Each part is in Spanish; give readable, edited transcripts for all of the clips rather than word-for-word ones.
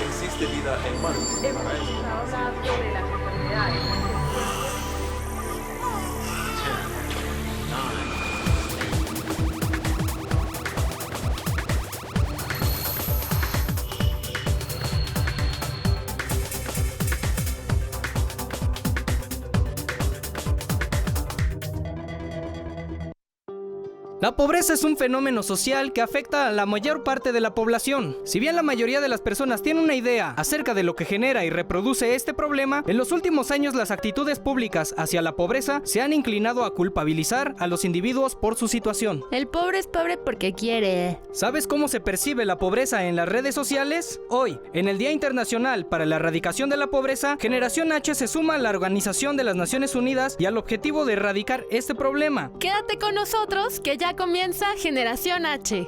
Existe vida en Marte. Hemos estado hablando de las enfermedades. La pobreza es un fenómeno social que afecta a la mayor parte de la población. Si bien la mayoría de las personas tienen una idea acerca de lo que genera y reproduce este problema, en los últimos años las actitudes públicas hacia la pobreza se han inclinado a culpabilizar a los individuos por su situación. El pobre es pobre porque quiere. ¿Sabes cómo se percibe la pobreza en las redes sociales? Hoy, en el Día Internacional para la Erradicación de la Pobreza, Generación H se suma a la Organización de las Naciones Unidas y al objetivo de erradicar este problema. Quédate con nosotros que ya comienza Generación H.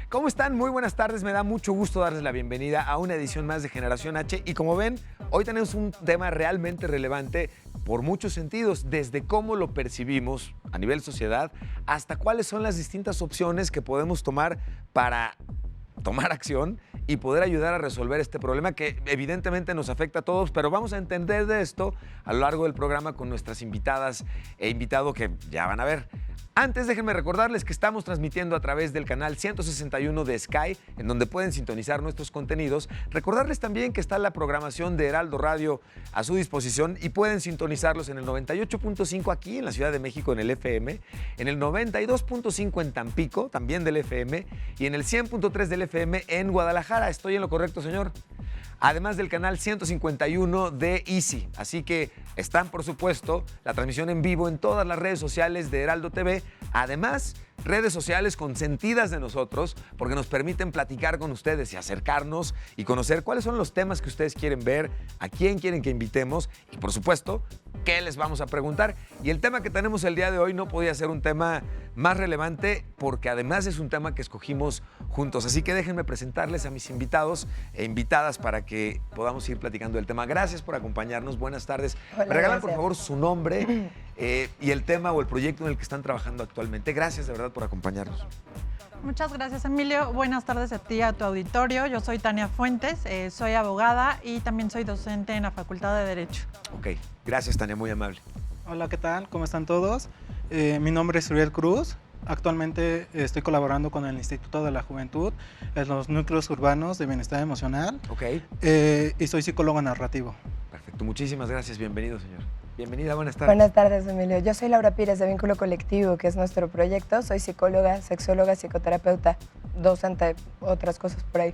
¿Cómo están? Muy buenas tardes. Me da mucho gusto darles la bienvenida a una edición más de Generación H. Y como ven, hoy tenemos un tema realmente relevante por muchos sentidos, desde cómo lo percibimos a nivel sociedad hasta cuáles son las distintas opciones que podemos tomar para tomar acción y poder ayudar a resolver este problema que evidentemente nos afecta a todos, pero vamos a entender de esto a lo largo del programa con nuestras invitadas e invitado que ya van a ver. Antes, déjenme recordarles que estamos transmitiendo a través del canal 161 de Sky, en donde pueden sintonizar nuestros contenidos. Recordarles también que está la programación de Heraldo Radio a su disposición y pueden sintonizarlos en el 98.5 aquí en la Ciudad de México en el FM, en el 92.5 en Tampico, también del FM, y en el 100.3 del FM en Guadalajara. ¿Estoy en lo correcto, señor? Además del canal 151 de Easy. Así que están, por supuesto, la transmisión en vivo en todas las redes sociales de Heraldo TV. Además, redes sociales consentidas de nosotros, porque nos permiten platicar con ustedes y acercarnos y conocer cuáles son los temas que ustedes quieren ver, a quién quieren que invitemos y, por supuesto, qué les vamos a preguntar. Y el tema que tenemos el día de hoy no podía ser un tema más relevante porque además es un tema que escogimos juntos. Así que déjenme presentarles a mis invitados e invitadas para que podamos ir platicando del tema. Gracias por acompañarnos. Buenas tardes. Hola, Me regalan, gracias. por favor, su nombre y el tema o el proyecto en el que están trabajando actualmente. Gracias, de verdad, por acompañarnos. Muchas gracias, Emilio. Buenas tardes a ti y a tu auditorio. Yo soy Tania Fuentes, soy abogada y también soy docente en la Facultad de Derecho. Ok, gracias, Tania, muy amable. Hola, ¿qué tal? ¿Cómo están todos? Mi nombre es Uriel Cruz. Actualmente estoy colaborando con el Instituto de la Juventud en los núcleos urbanos de bienestar emocional. Ok, Y soy psicólogo narrativo. perfecto. Muchísimas gracias. Bienvenido, señor. Bienvenida, buenas tardes. Buenas tardes, Emilio. Yo soy Laura Pires de Vínculo Colectivo, que es nuestro proyecto. Soy psicóloga, sexóloga, psicoterapeuta, docente, otras cosas por ahí.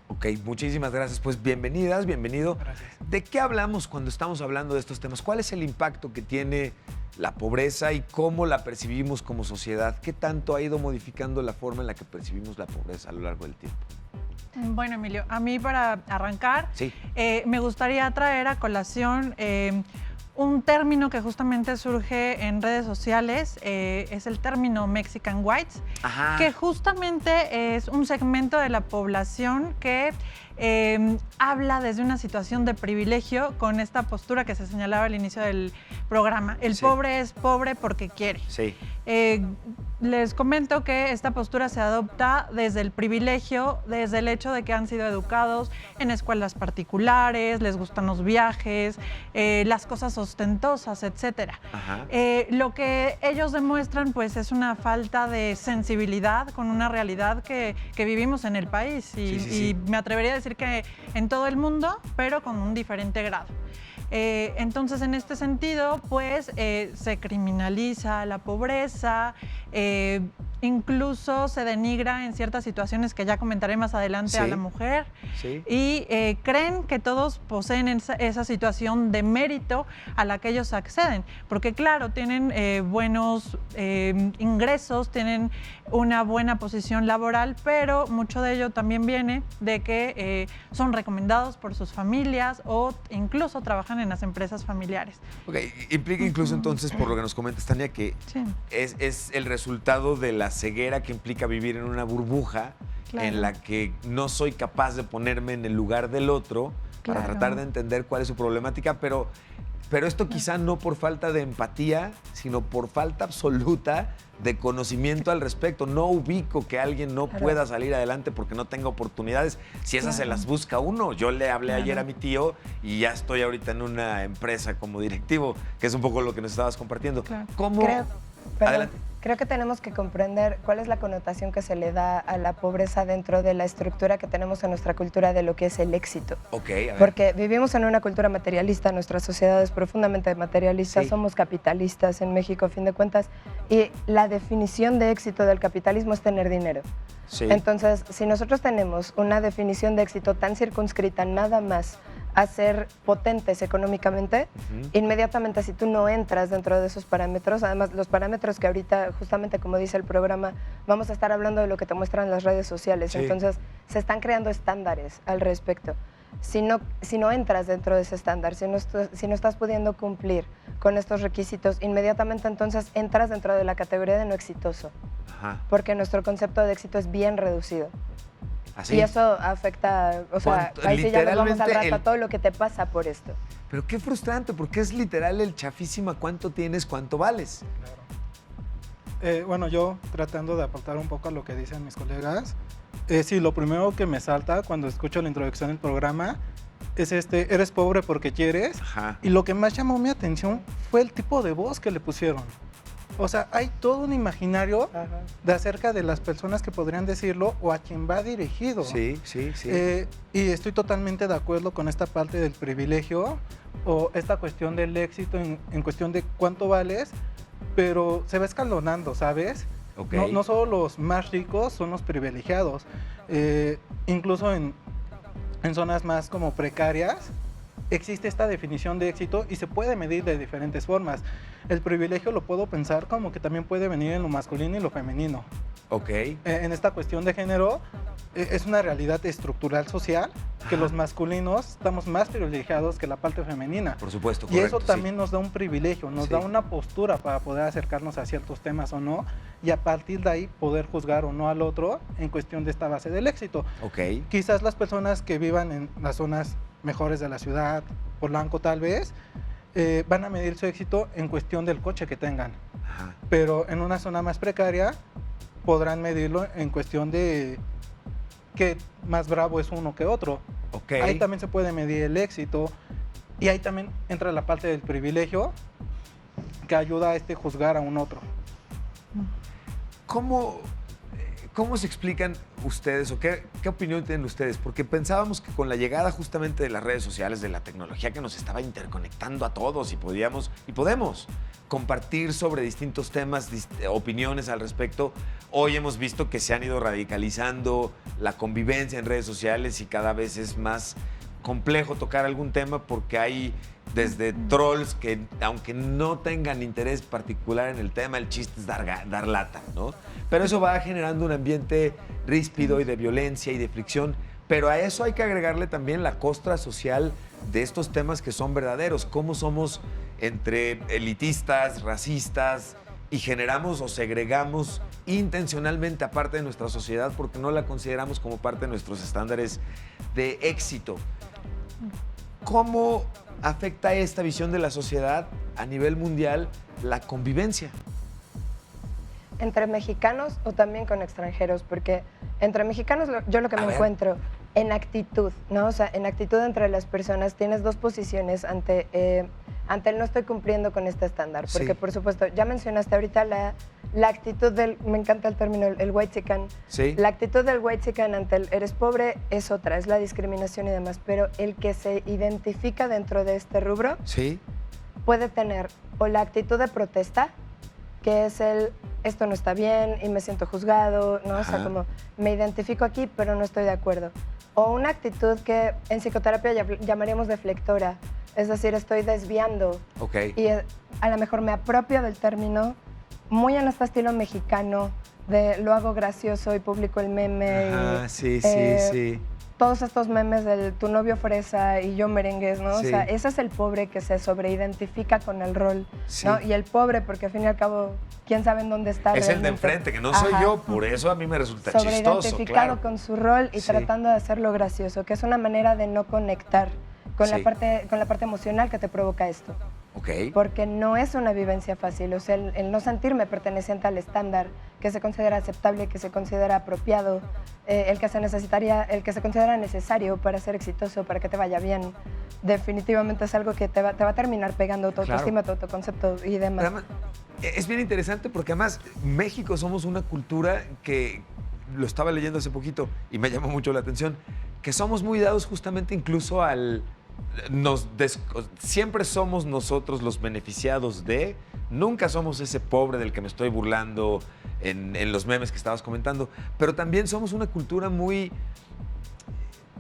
Ok, muchísimas gracias. Pues bienvenidas, bienvenido. Gracias. ¿De qué hablamos cuando estamos hablando de estos temas? ¿Cuál es el impacto que tiene la pobreza y cómo la percibimos como sociedad? ¿Qué tanto ha ido modificando la forma en la que percibimos la pobreza a lo largo del tiempo? Bueno, Emilio, a mí para arrancar, Sí. me gustaría traer a colación un término que justamente surge en redes sociales, es el término Mexican Whites, Ajá. que justamente es un segmento de la población que habla desde una situación de privilegio con esta postura que se señalaba al inicio del programa. El Sí. pobre es pobre porque quiere. Sí. Les comento que esta postura se adopta desde el privilegio, desde el hecho de que han sido educados en escuelas particulares, les gustan los viajes, las cosas ostentosas, etcétera. Ajá. Lo que ellos demuestran, pues, es una falta de sensibilidad con una realidad que vivimos en el país y, Sí, sí, sí. y me atrevería a decir que en todo el mundo, pero con un diferente grado. Entonces, en este sentido, pues, se criminaliza la pobreza, incluso se denigra en ciertas situaciones que ya comentaré más adelante a Sí. la mujer. Sí. Y creen que todos poseen esa situación de mérito a la que ellos acceden, porque claro, tienen buenos ingresos, tienen una buena posición laboral, pero mucho de ello también viene de que son recomendados por sus familias o incluso trabajan en las empresas familiares. Ok, implica incluso entonces, por lo que nos comentas, Tania, que Sí. es el resultado de la ceguera que implica vivir en una burbuja Claro. en la que no soy capaz de ponerme en el lugar del otro para Claro. tratar de entender cuál es su problemática, pero Pero esto quizá no por falta de empatía, sino por falta absoluta de conocimiento al respecto. No ubico que alguien no pueda salir adelante porque no tenga oportunidades. Si esas se las busca uno. Yo le hablé ayer a mi tío y ya estoy ahorita en una empresa como directivo, que es un poco lo que nos estabas compartiendo. ¿Cómo? Adelante. Creo que tenemos que comprender cuál es la connotación que se le da a la pobreza dentro de la estructura que tenemos en nuestra cultura de lo que es el éxito. Ok, a ver. Porque vivimos en una cultura materialista, nuestra sociedad es profundamente materialista, somos capitalistas en México a fin de cuentas, y la definición de éxito del capitalismo es tener dinero. Sí. Entonces, si nosotros tenemos una definición de éxito tan circunscrita nada más a ser potentes económicamente, inmediatamente si tú no entras dentro de esos parámetros, además los parámetros que ahorita, justamente como dice el programa, vamos a estar hablando de lo que te muestran las redes sociales, entonces se están creando estándares al respecto. Si no entras dentro de ese estándar, si no estás pudiendo cumplir con estos requisitos, inmediatamente entonces entras dentro de la categoría de no exitoso, porque nuestro concepto de éxito es bien reducido. ¿Así? Y eso afecta, o sea, ahí sí ya nos vamos al rato a todo lo que te pasa por esto. Pero qué frustrante, porque es literal el chafísima cuánto tienes, cuánto vales. Bueno, yo tratando de aportar un poco a lo que dicen mis colegas, sí, lo primero que me salta cuando escucho la introducción del programa es eres pobre porque quieres. Y lo que más llamó mi atención fue el tipo de voz que le pusieron. O sea, hay todo un imaginario de acerca de las personas que podrían decirlo o a quien va dirigido. Sí. Y estoy totalmente de acuerdo con esta parte del privilegio o esta cuestión del éxito en cuestión de cuánto vales, pero se va escalonando, ¿sabes? Okay. No solo los más ricos son los privilegiados. Incluso en zonas más como precarias, existe esta definición de éxito y se puede medir de diferentes formas. El privilegio lo puedo pensar como que también puede venir en lo masculino y lo femenino. Ok. En esta cuestión de género, es una realidad estructural social que los masculinos estamos más privilegiados que la parte femenina. Por supuesto, y correcto, eso también nos da un privilegio, nos da una postura para poder acercarnos a ciertos temas o no, y a partir de ahí poder juzgar o no al otro en cuestión de esta base del éxito. Ok. Quizás las personas que vivan en las zonas mejores de la ciudad, Polanco tal vez, van a medir su éxito en cuestión del coche que tengan. Pero en una zona más precaria podrán medirlo en cuestión de qué más bravo es uno que otro. Okay. Ahí también se puede medir el éxito y ahí también entra la parte del privilegio que ayuda a juzgar a un otro. ¿Cómo se explican ustedes o qué opinión tienen ustedes? Porque pensábamos que con la llegada justamente de las redes sociales, de la tecnología que nos estaba interconectando a todos y podemos compartir sobre distintos temas, opiniones al respecto. Hoy hemos visto que se han ido radicalizando la convivencia en redes sociales y cada vez es más complejo tocar algún tema porque hay desde trolls que, aunque no tengan interés particular en el tema, el chiste es dar lata, ¿no? Pero eso va generando un ambiente ríspido y de violencia y de fricción. Pero a eso hay que agregarle también la costra social de estos temas que son verdaderos. Cómo somos entre elitistas, racistas y generamos o segregamos intencionalmente a parte de nuestra sociedad porque no la consideramos como parte de nuestros estándares de éxito. ¿Cómo afecta esta visión de la sociedad a nivel mundial la convivencia? ¿Entre mexicanos o también con extranjeros? Porque entre mexicanos yo lo que me encuentro en actitud, ¿no? O sea, en actitud entre las personas tienes dos posiciones ante el no estoy cumpliendo con este estándar. Porque, por supuesto, ya mencionaste ahorita la actitud del, me encanta el término, el whitezican. Sí. La actitud del whitezican ante el eres pobre es otra, es la discriminación y demás. Pero el que se identifica dentro de este rubro puede tener o la actitud de protesta, que es esto no está bien y me siento juzgado, ¿no? O sea, como me identifico aquí, pero no estoy de acuerdo. O una actitud que en psicoterapia llamaríamos deflectora, es decir, estoy desviando. Y a lo mejor me apropio del término, muy en este estilo mexicano, de lo hago gracioso y publico el meme. Sí. Todos estos memes del tu novio fresa y yo merengues, ¿no? Sí. O sea, ese es el pobre que se sobreidentifica con el rol, ¿no? Y el pobre, porque al fin y al cabo, quién sabe en dónde está. Es el de enfrente, que no soy yo, por eso a mí me resulta chistoso, sobreidentificado con su rol y tratando de hacerlo gracioso, que es una manera de no conectar con la parte emocional que te provoca esto. Ok. Porque no es una vivencia fácil. O sea, el no sentirme perteneciente al estándar que se considera aceptable, que se considera apropiado, el que se considera necesario para ser exitoso, para que te vaya bien, definitivamente es algo que te va a terminar pegando tu autoestima, tu autoconcepto y demás. Además, es bien interesante porque además México somos una cultura que, lo estaba leyendo hace poquito y me llamó mucho la atención, que somos muy dados justamente incluso al... siempre somos nosotros los beneficiados de, nunca somos ese pobre del que me estoy burlando en los memes que estabas comentando, pero también somos una cultura muy,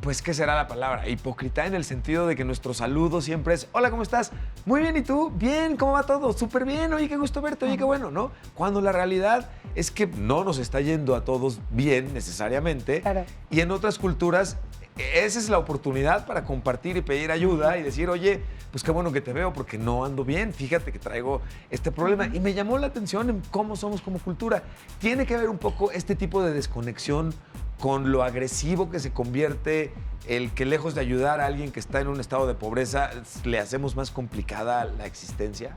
pues, ¿qué será la palabra? Hipócrita, en el sentido de que nuestro saludo siempre es, hola, ¿cómo estás? Muy bien, ¿y tú? Bien, ¿cómo va todo? Súper bien, oye, qué gusto verte, oye, qué bueno, ¿no? Cuando la realidad es que no nos está yendo a todos bien necesariamente, claro. Y en otras culturas esa es la oportunidad para compartir y pedir ayuda y decir, oye, pues qué bueno que te veo porque no ando bien, fíjate que traigo este problema. Y me llamó la atención en cómo somos como cultura. Tiene que ver un poco este tipo de desconexión con lo agresivo que se convierte el que lejos de ayudar a alguien que está en un estado de pobreza, le hacemos más complicada la existencia.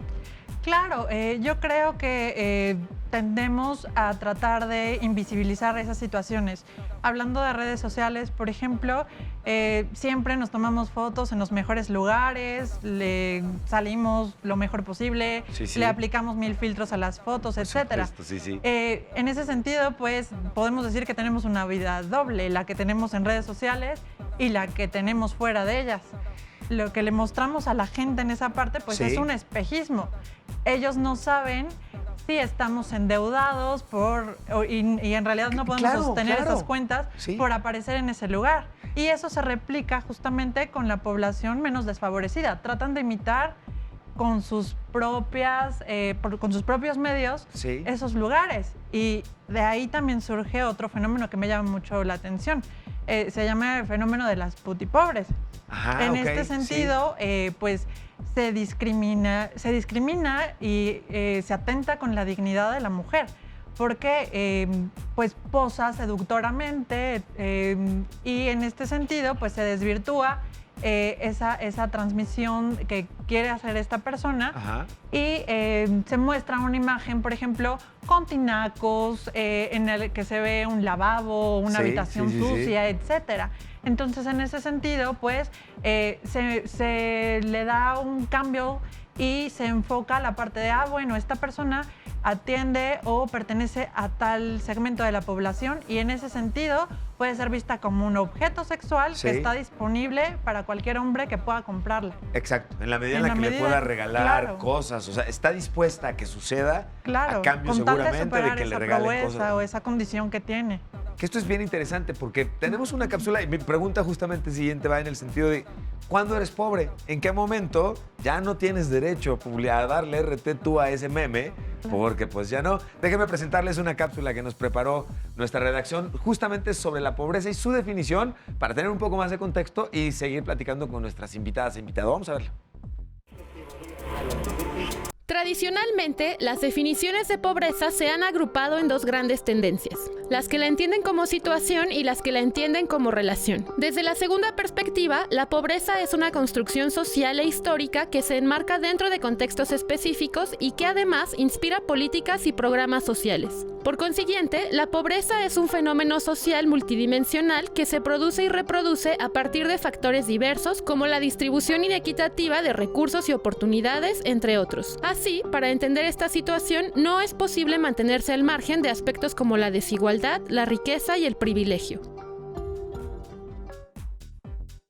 Claro, yo creo que tendemos a tratar de invisibilizar esas situaciones. Hablando de redes sociales, por ejemplo, siempre nos tomamos fotos en los mejores lugares, le salimos lo mejor posible, le aplicamos 1000 filtros a las fotos, etc. En ese sentido, pues, podemos decir que tenemos una vida doble, la que tenemos en redes sociales y la que tenemos fuera de ellas. Lo que le mostramos a la gente en esa parte, pues es un espejismo. Ellos no saben si estamos endeudados y en realidad no podemos sostener esas cuentas por aparecer en ese lugar. Y eso se replica justamente con la población menos desfavorecida. Tratan de imitar con sus propios medios esos lugares. Y de ahí también surge otro fenómeno que me llama mucho la atención. Se llama el fenómeno de las putipobres. En este sentido, pues se discrimina y se atenta con la dignidad de la mujer, porque pues posa seductoramente y en este sentido pues se desvirtúa esa transmisión que quiere hacer esta persona y se muestra una imagen, por ejemplo, con tinacos, en el que se ve un lavabo, una habitación sucia, etcétera. Entonces, en ese sentido, pues, se le da un cambio y se enfoca la parte de, bueno, esta persona atiende o pertenece a tal segmento de la población y en ese sentido puede ser vista como un objeto sexual que está disponible para cualquier hombre que pueda comprarla. Exacto, en la medida en la que le pueda regalar cosas, o sea, está dispuesta a que suceda a cambio seguramente de que le regalen cosas. O esa condición que tiene. Que esto es bien interesante porque tenemos una cápsula y mi pregunta justamente siguiente va en el sentido de ¿cuándo eres pobre? ¿En qué momento ya no tienes derecho a darle RT tú a ese meme? Porque pues ya no. Déjenme presentarles una cápsula que nos preparó nuestra redacción justamente sobre la pobreza y su definición para tener un poco más de contexto y seguir platicando con nuestras invitadas e invitados. Vamos a verlo. Tradicionalmente, las definiciones de pobreza se han agrupado en dos grandes tendencias, las que la entienden como situación y las que la entienden como relación. Desde la segunda perspectiva, la pobreza es una construcción social e histórica que se enmarca dentro de contextos específicos y que además inspira políticas y programas sociales. Por consiguiente, la pobreza es un fenómeno social multidimensional que se produce y reproduce a partir de factores diversos como la distribución inequitativa de recursos y oportunidades, entre otros. Así, para entender esta situación, no es posible mantenerse al margen de aspectos como la desigualdad, la riqueza y el privilegio.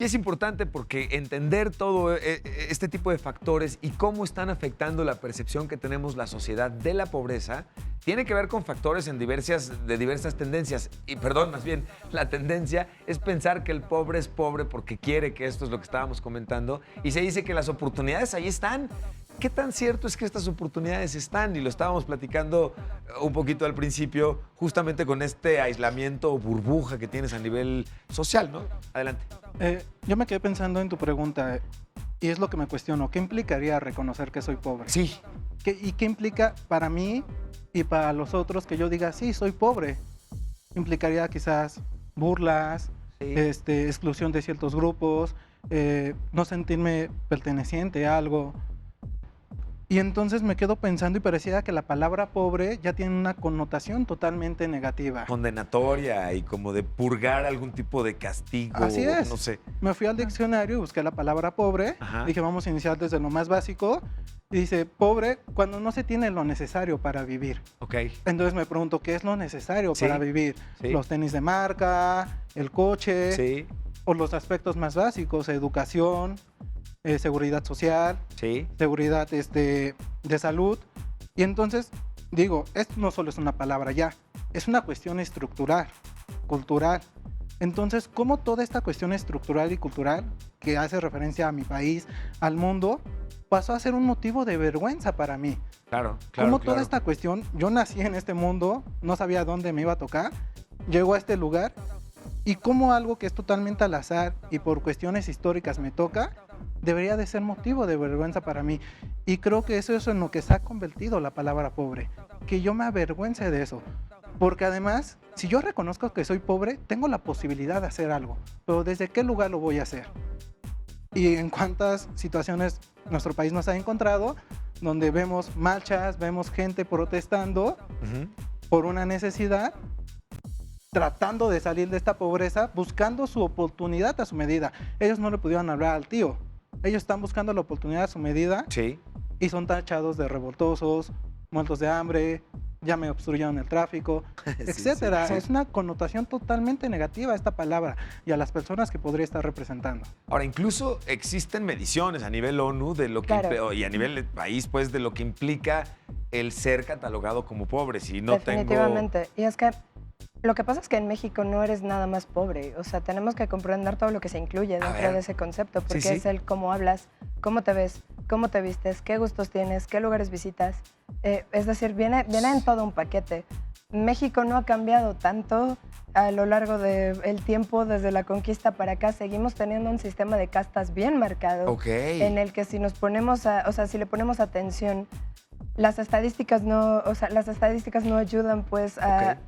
Y es importante porque entender todo este tipo de factores y cómo están afectando la percepción que tenemos la sociedad de la pobreza tiene que ver con factores de diversas tendencias. Y perdón, más bien, la tendencia es pensar que el pobre es pobre porque quiere, que esto es lo que estábamos comentando, y se dice que las oportunidades ahí están. ¿Qué tan cierto es que estas oportunidades están? Y lo estábamos platicando un poquito al principio, justamente con este aislamiento o burbuja que tienes a nivel social, ¿no? Adelante. Yo me quedé pensando en tu pregunta y es lo que me cuestiono. ¿Qué implicaría reconocer que soy pobre? Sí. ¿Y qué implica para mí y para los otros que yo diga, sí, soy pobre? Implicaría quizás burlas, exclusión de ciertos grupos, no sentirme perteneciente a algo. Y entonces me quedo pensando y parecía que la palabra pobre ya tiene una connotación totalmente negativa. Condenatoria y como de purgar algún tipo de castigo. Así es. No sé. Me fui al diccionario y busqué la palabra pobre. Ajá. Dije, vamos a iniciar desde lo más básico. Y dice, pobre cuando no se tiene lo necesario para vivir. Ok. Entonces me pregunto, ¿qué es lo necesario Sí, para vivir? sí. Los tenis de marca, el coche, Sí, o los aspectos más básicos, educación, seguridad social, sí. seguridad de salud. Y entonces, digo, esto no solo es una palabra ya, es una cuestión estructural, cultural. Entonces, ¿cómo toda esta cuestión estructural y cultural, que hace referencia a mi país, al mundo, pasó a ser un motivo de vergüenza para mí? Claro, Cómo toda esta cuestión, yo nací en este mundo, no sabía dónde me iba a tocar, llego a este lugar, y cómo algo que es totalmente al azar y por cuestiones históricas me toca, debería de ser motivo de vergüenza para mí. Y creo que eso es en lo que se ha convertido la palabra pobre, que yo me avergüence de eso. Porque además, si yo reconozco que soy pobre, tengo la posibilidad de hacer algo, pero ¿desde qué lugar lo voy a hacer? Y en cuántas situaciones nuestro país nos ha encontrado, donde vemos marchas, vemos gente protestando por una necesidad, tratando de salir de esta pobreza, buscando su oportunidad a su medida. Ellos no le pudieron hablar al tío. Ellos están buscando la oportunidad a su medida, Sí. y son tachados de revoltosos, muertos de hambre, ya me obstruyeron el tráfico, etcétera. sí. Es una connotación totalmente negativa a esta palabra y a las personas que podría estar representando. Ahora, incluso existen mediciones a nivel ONU de lo que Claro. y a nivel país, pues, de lo que implica el ser catalogado como pobre. Si no Definitivamente. Y es que lo que pasa es que en México no eres nada más pobre. O sea, tenemos que comprender todo lo que se incluye dentro ver. de ese concepto, porque Sí, sí. es el cómo hablas, cómo te ves, cómo te vistes, qué gustos tienes, qué lugares visitas. Es decir, viene en todo un paquete. México no ha cambiado tanto a lo largo del tiempo, desde la conquista para acá. Seguimos teniendo un sistema de castas bien marcado, Ok. en el que si nos ponemos si le ponemos atención, las estadísticas no ayudan pues a...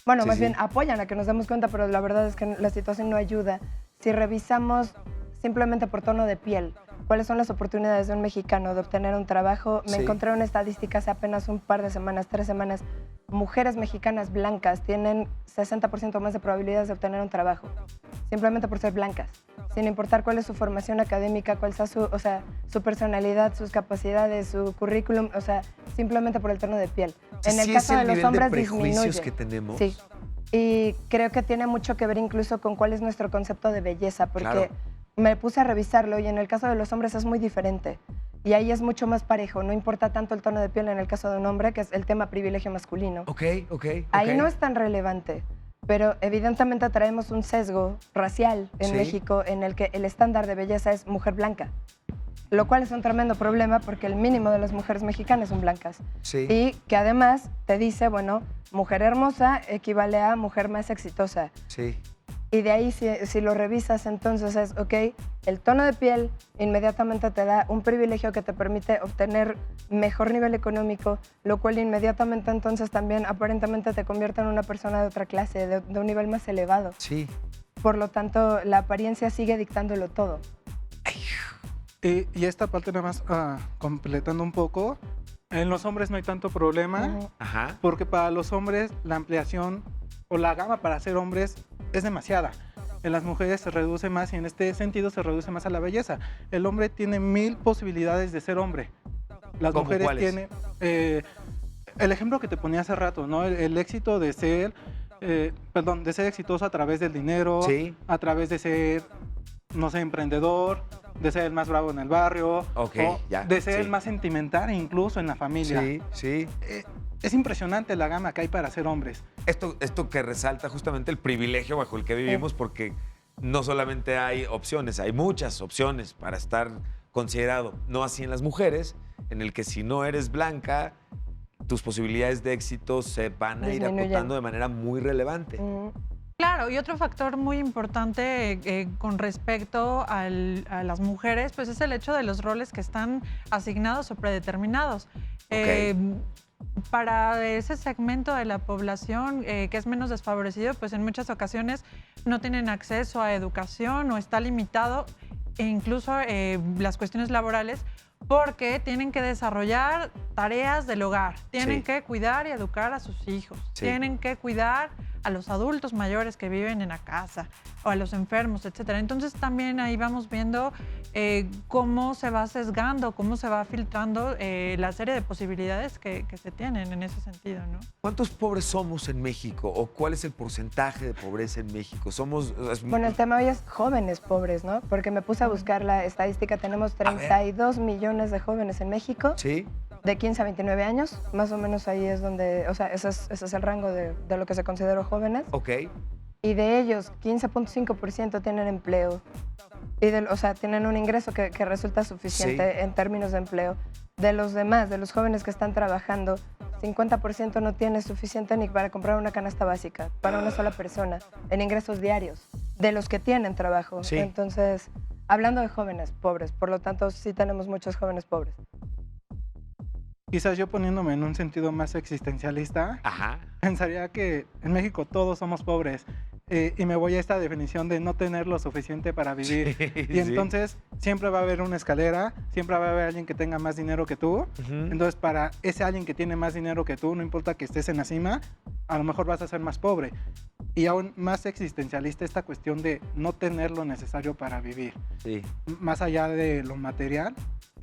Bueno, Sí, más sí. bien apoyan a que nos demos cuenta, pero la verdad es que la situación no ayuda. Si revisamos simplemente por tono de piel, cuáles son las oportunidades de un mexicano de obtener un trabajo, me Sí. encontré una estadística hace apenas un par de semanas, 3 semanas. Mujeres mexicanas blancas tienen 60% más de probabilidades de obtener un trabajo, simplemente por ser blancas, sin importar cuál es su formación académica, cuál sea su personalidad, sus capacidades, su currículum, simplemente por el tono de piel. En el caso de los hombres disminuye. que tenemos. Sí, y creo que tiene mucho que ver incluso con cuál es nuestro concepto de belleza, porque Claro. me puse a revisarlo y en el caso de los hombres es muy diferente. Y ahí es mucho más parejo, no importa tanto el tono de piel en el caso de un hombre, que es el tema privilegio masculino. Ok. Ahí no es tan relevante, pero evidentemente traemos un sesgo racial en Sí. México en el que el estándar de belleza es mujer blanca, lo cual es un tremendo problema porque el mínimo de las mujeres mexicanas son blancas. Sí. Y que además te dice, bueno, mujer hermosa equivale a mujer más exitosa. Sí. Y de ahí, si lo revisas, entonces es, ok, el tono de piel inmediatamente te da un privilegio que te permite obtener mejor nivel económico, lo cual inmediatamente entonces también aparentemente te convierte en una persona de otra clase, de un nivel más elevado. Sí. Por lo tanto, la apariencia sigue dictándolo todo. Y esta parte nada más completando un poco, en los hombres no hay tanto problema, Ujú. Ajá. porque para los hombres la ampliación o la gama para ser hombres es demasiada. En las mujeres se reduce más y en este sentido se reduce más a la belleza. El hombre tiene 1000 posibilidades de ser hombre. Las ¿Cómo mujeres cuáles? tienen... el ejemplo que te ponía hace rato, ¿no? El éxito de ser... de ser exitoso a través del dinero, Sí. a través de ser, no sé, emprendedor, de ser el más bravo en el barrio, Ok, o ya, de ser sí. el más sentimental incluso en la familia. Sí, sí. Es impresionante la gama que hay para ser hombres. Esto que resalta justamente el privilegio bajo el que vivimos, porque no solamente hay opciones, hay muchas opciones para estar considerado. No así en las mujeres, en el que si no eres blanca, tus posibilidades de éxito se van a ir Disminuyen. acotando de manera muy relevante. Ujú. Claro, y otro factor muy importante con respecto a las mujeres, pues es el hecho de los roles que están asignados o predeterminados. Para ese segmento de la población que es menos desfavorecido, pues en muchas ocasiones no tienen acceso a educación o está limitado, e incluso las cuestiones laborales, porque tienen que desarrollar tareas del hogar, tienen Sí. que cuidar y educar a sus hijos, Sí. tienen que cuidar a los adultos mayores que viven en la casa o a los enfermos, etcétera. Entonces también ahí vamos viendo cómo se va sesgando, cómo se va filtrando la serie de posibilidades que se tienen en ese sentido, ¿no? ¿Cuántos pobres somos en México? ¿O cuál es el porcentaje de pobreza en México? Somos... Bueno, el tema hoy es jóvenes pobres, ¿no? Porque me puse a buscar la estadística. Tenemos 32 millones de jóvenes en México. Sí. De 15 a 29 años. Más o menos ahí es donde... O sea, ese es el rango de lo que se considera jóvenes. Ok. Y de ellos, 15.5% tienen empleo. O sea, tienen un ingreso que resulta suficiente en términos de empleo. De los demás, de los jóvenes que están trabajando, 50% no tiene suficiente ni para comprar una canasta básica para una sola persona en ingresos diarios, de los que tienen trabajo. Sí. Entonces, hablando de jóvenes pobres, por lo tanto, sí tenemos muchos jóvenes pobres. Quizás yo poniéndome en un sentido más existencialista, pensaría que en México todos somos pobres. Y me voy a esta definición de no tener lo suficiente para vivir. Sí, y entonces siempre va a haber una escalera, siempre va a haber alguien que tenga más dinero que tú. Entonces para ese alguien que tiene más dinero que tú, no importa que estés en la cima, a lo mejor vas a ser más pobre. Y aún más existencialista esta cuestión de no tener lo necesario para vivir. Sí. Más allá de lo material,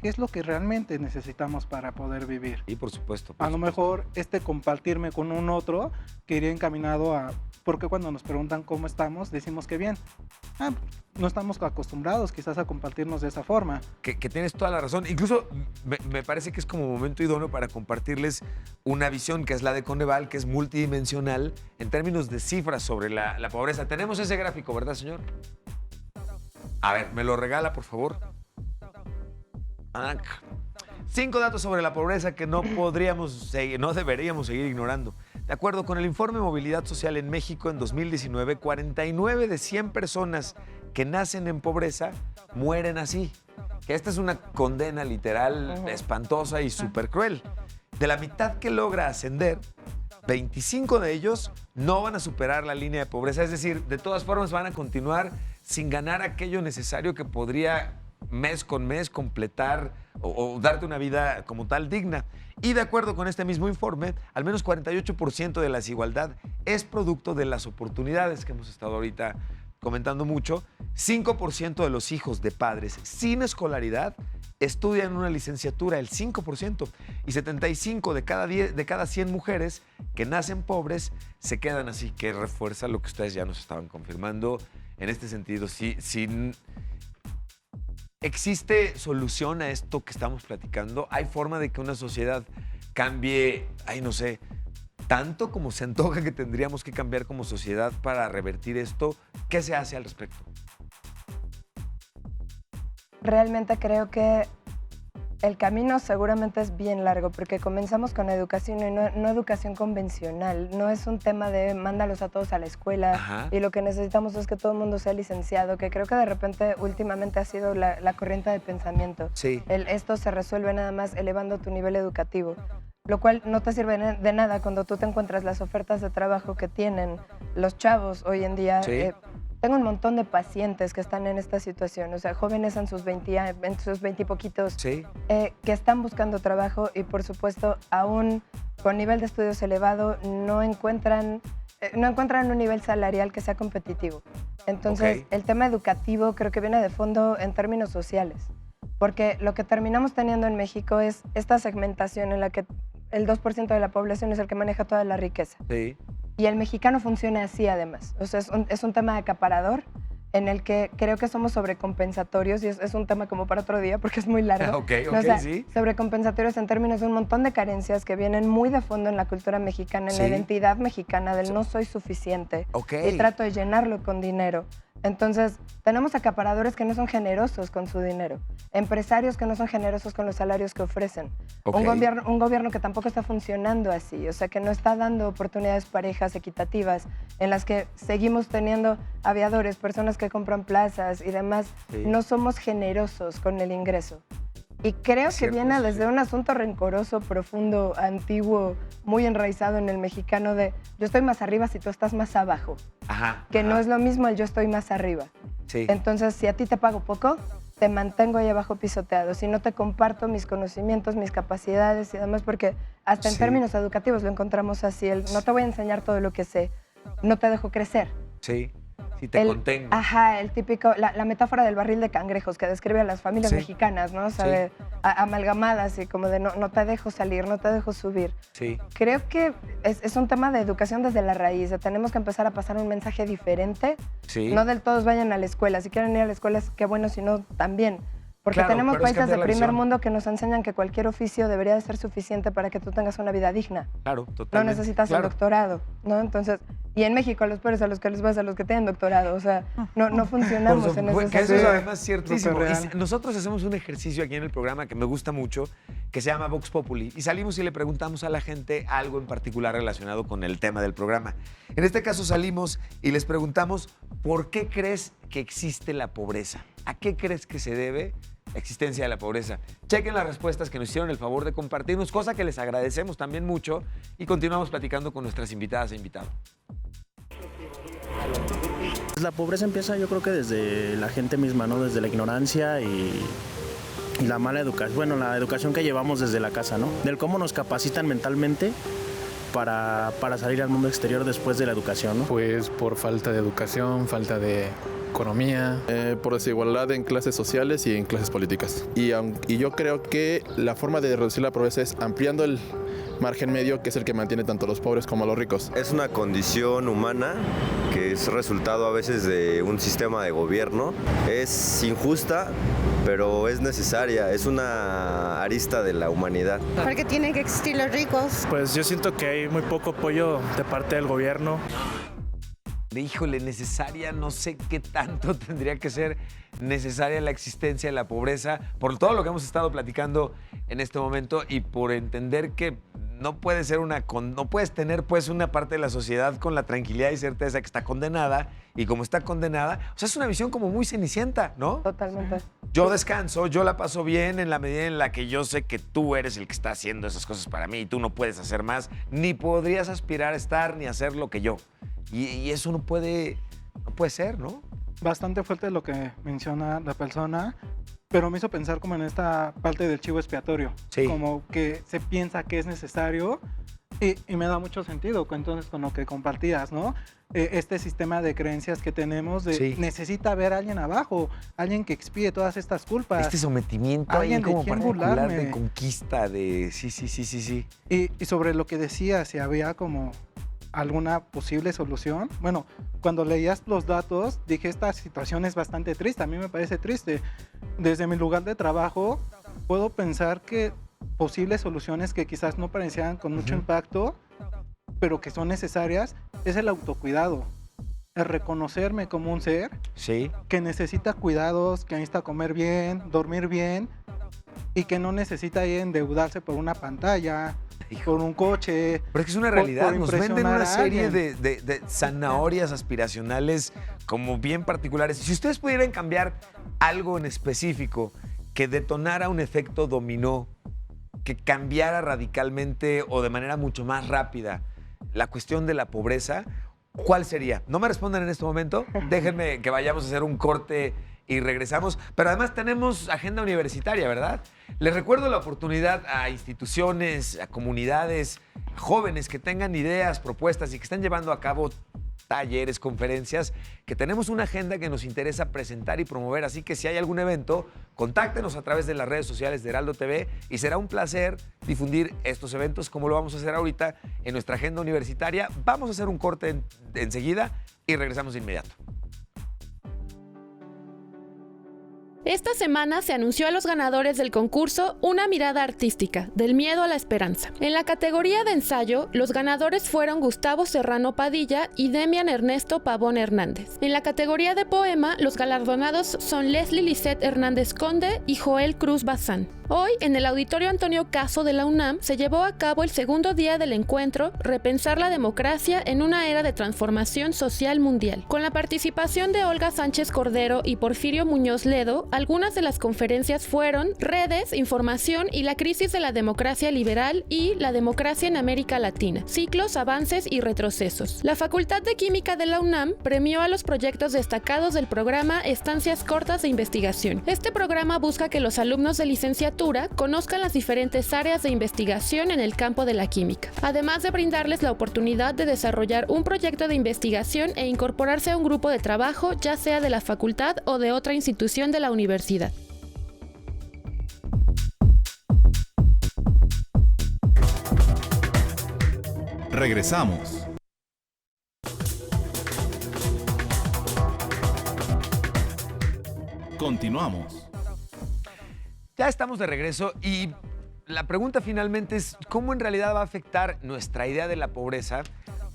¿qué es lo que realmente necesitamos para poder vivir? Y por supuesto. A lo mejor compartirme con un otro que iría encaminado a... Porque cuando nos preguntan cómo estamos, decimos que bien. No estamos acostumbrados quizás a compartirnos de esa forma. Que tienes toda la razón. Incluso me parece que es como momento idóneo para compartirles una visión que es la de Coneval, que es multidimensional en términos de cifras sobre la pobreza. Tenemos ese gráfico, ¿verdad, señor? A ver, ¿me lo regala, por favor? 5 datos sobre la pobreza que no deberíamos seguir ignorando. De acuerdo con el informe Movilidad Social en México en 2019, 49 de 100 personas que nacen en pobreza mueren así. Que esta es una condena literal espantosa y súper cruel. De la mitad que logra ascender, 25 de ellos no van a superar la línea de pobreza. Es decir, de todas formas van a continuar sin ganar aquello necesario que podría mes con mes completar o darte una vida como tal digna. Y de acuerdo con este mismo informe, al menos 48% de la desigualdad es producto de las oportunidades que hemos estado ahorita comentando mucho. 5% de los hijos de padres sin escolaridad estudian una licenciatura, el 5%. Y 75 de cada 100 mujeres que nacen pobres se quedan así, que refuerza lo que ustedes ya nos estaban confirmando en este sentido. ¿Existe solución a esto que estamos platicando? ¿Hay forma de que una sociedad cambie, no sé, tanto como se antoja que tendríamos que cambiar como sociedad para revertir esto? ¿Qué se hace al respecto? Realmente creo que el camino seguramente es bien largo porque comenzamos con educación y no educación convencional. No es un tema de mándalos a todos a la escuela y lo que necesitamos es que todo el mundo sea licenciado, que creo que de repente últimamente ha sido la corriente de pensamiento. Sí. Esto se resuelve nada más elevando tu nivel educativo, lo cual no te sirve de nada cuando tú te encuentras las ofertas de trabajo que tienen los chavos hoy en día. Sí. Tengo un montón de pacientes que están en esta situación, o sea, jóvenes en sus 20 y poquitos, sí, que están buscando trabajo y, por supuesto, aún con nivel de estudios elevado, no encuentran un nivel salarial que sea competitivo. Entonces, el tema educativo creo que viene de fondo en términos sociales, porque lo que terminamos teniendo en México es esta segmentación en la que el 2% de la población es el que maneja toda la riqueza. Sí. Y el mexicano funciona así, además. O sea, es un tema acaparador en el que creo que somos sobrecompensatorios y es un tema como para otro día porque es muy largo. Sí. Sobrecompensatorios en términos de un montón de carencias que vienen muy de fondo en la cultura mexicana, en la identidad mexicana del no soy suficiente y trato de llenarlo con dinero. Entonces, tenemos acaparadores que no son generosos con su dinero, empresarios que no son generosos con los salarios que ofrecen, un gobierno que tampoco está funcionando así, o sea, que no está dando oportunidades parejas equitativas en las que seguimos teniendo aviadores, personas que compran plazas y demás. No somos generosos con el ingreso. Y creo que viene desde un asunto rencoroso, profundo, antiguo, muy enraizado en el mexicano de yo estoy más arriba si tú estás más abajo. No es lo mismo el yo estoy más arriba. Entonces, si a ti te pago poco, te mantengo ahí abajo pisoteado, si no te comparto mis conocimientos, mis capacidades y demás, porque hasta en términos educativos lo encontramos así, no te voy a enseñar todo lo que sé, no te dejo crecer. Sí. Y te contengo. Ajá, el típico, la metáfora del barril de cangrejos que describe a las familias mexicanas, ¿no? O sea, amalgamadas y como de no te dejo salir, no te dejo subir. Sí. Creo que es un tema de educación desde la raíz. Tenemos que empezar a pasar un mensaje diferente. Sí. No del todos vayan a la escuela. Si quieren ir a la escuela, qué bueno, si no, también. Porque claro, tenemos países de primer visión. mundo que nos enseñan que cualquier oficio debería de ser suficiente para que tú tengas una vida digna. Claro, totalmente. No necesitas el doctorado, ¿no? Entonces, y en México a los peores a los que les vas a los que tienen doctorado, o sea, no funcionamos en ese Eso sentido. es además ciertísimo. Y nosotros hacemos un ejercicio aquí en el programa que me gusta mucho, que se llama Vox Populi, y salimos y le preguntamos a la gente algo en particular relacionado con el tema del programa. En este caso salimos y les preguntamos, ¿por qué crees que existe la pobreza? ¿A qué crees que se debe la existencia de la pobreza? Chequen las respuestas que nos hicieron el favor de compartirnos, cosa que les agradecemos también mucho, y continuamos platicando con nuestras invitadas e invitados. La pobreza empieza, yo creo que desde la gente misma, ¿no? Desde la ignorancia y la mala educación, bueno, la educación que llevamos desde la casa, ¿no? Del cómo nos capacitan mentalmente para salir al mundo exterior después de la educación, ¿no? Pues por falta de educación, falta de economía. Por desigualdad en clases sociales y en clases políticas. Y yo creo que la forma de reducir la pobreza es ampliando el margen medio, que es el que mantiene tanto a los pobres como a los ricos. Es una condición humana que es resultado a veces de un sistema de gobierno. Es injusta, pero es necesaria, es una arista de la humanidad. Porque tienen que existir los ricos. Pues yo siento que hay muy poco apoyo de parte del gobierno. Híjole, necesaria, no sé qué tanto tendría que ser necesaria la existencia de la pobreza, por todo lo que hemos estado platicando en este momento y por entender que no puede ser no puedes tener pues una parte de la sociedad con la tranquilidad y certeza que está condenada, y como está condenada, o sea, es una visión como muy cenicienta, ¿no? Totalmente. Yo descanso, yo la paso bien en la medida en la que yo sé que tú eres el que está haciendo esas cosas para mí y tú no puedes hacer más, ni podrías aspirar a estar ni hacer lo que yo. Y eso no puede ser, ¿no? Bastante fuerte lo que menciona la persona, pero me hizo pensar como en esta parte del chivo expiatorio. Sí. Como que se piensa que es necesario y me da mucho sentido entonces con lo que compartías, ¿no? Este sistema de creencias que tenemos de necesita haber alguien abajo, alguien que expíe todas estas culpas. Este sometimiento ahí como particular de conquista, de sí. Y sobre lo que decía, si había como alguna posible solución. Bueno, cuando leías los datos, dije, esta situación es bastante triste, a mí me parece triste. Desde mi lugar de trabajo, puedo pensar que posibles soluciones que quizás no parecieran con mucho impacto, pero que son necesarias, es el autocuidado. El reconocerme como un ser que necesita cuidados, que necesita comer bien, dormir bien, y que no necesita endeudarse por una pantalla, por un coche. Pero es que es una realidad, nos venden una serie alguien. de zanahorias aspiracionales como bien particulares. Si ustedes pudieran cambiar algo en específico que detonara un efecto dominó, que cambiara radicalmente o de manera mucho más rápida la cuestión de la pobreza, ¿cuál sería? No me respondan en este momento, déjenme que vayamos a hacer un corte y regresamos, pero además tenemos agenda universitaria, ¿verdad? Les recuerdo la oportunidad a instituciones, a comunidades, a jóvenes que tengan ideas, propuestas y que están llevando a cabo talleres, conferencias, que tenemos una agenda que nos interesa presentar y promover, así que si hay algún evento, contáctenos a través de las redes sociales de Heraldo TV y será un placer difundir estos eventos como lo vamos a hacer ahorita en nuestra agenda universitaria. Vamos a hacer un corte enseguida y regresamos de inmediato. Esta semana se anunció a los ganadores del concurso Una mirada artística, del miedo a la esperanza. En la categoría de ensayo, los ganadores fueron Gustavo Serrano Padilla y Demian Ernesto Pavón Hernández. En la categoría de poema, los galardonados son Leslie Lisette Hernández Conde y Joel Cruz Bazán. Hoy, en el Auditorio Antonio Caso de la UNAM, se llevó a cabo el segundo día del encuentro Repensar la democracia en una era de transformación social mundial. Con la participación de Olga Sánchez Cordero y Porfirio Muñoz Ledo, Algunas de las conferencias fueron Redes, Información y la crisis de la democracia liberal y la democracia en América Latina, ciclos, avances y retrocesos. La Facultad de Química de la UNAM premió a los proyectos destacados del programa Estancias Cortas de Investigación. Este programa busca que los alumnos de licenciatura conozcan las diferentes áreas de investigación en el campo de la química, además de brindarles la oportunidad de desarrollar un proyecto de investigación e incorporarse a un grupo de trabajo, ya sea de la facultad o de otra institución de la universidad. Regresamos. Continuamos. Ya estamos de regreso y la pregunta finalmente es ¿cómo en realidad va a afectar nuestra idea de la pobreza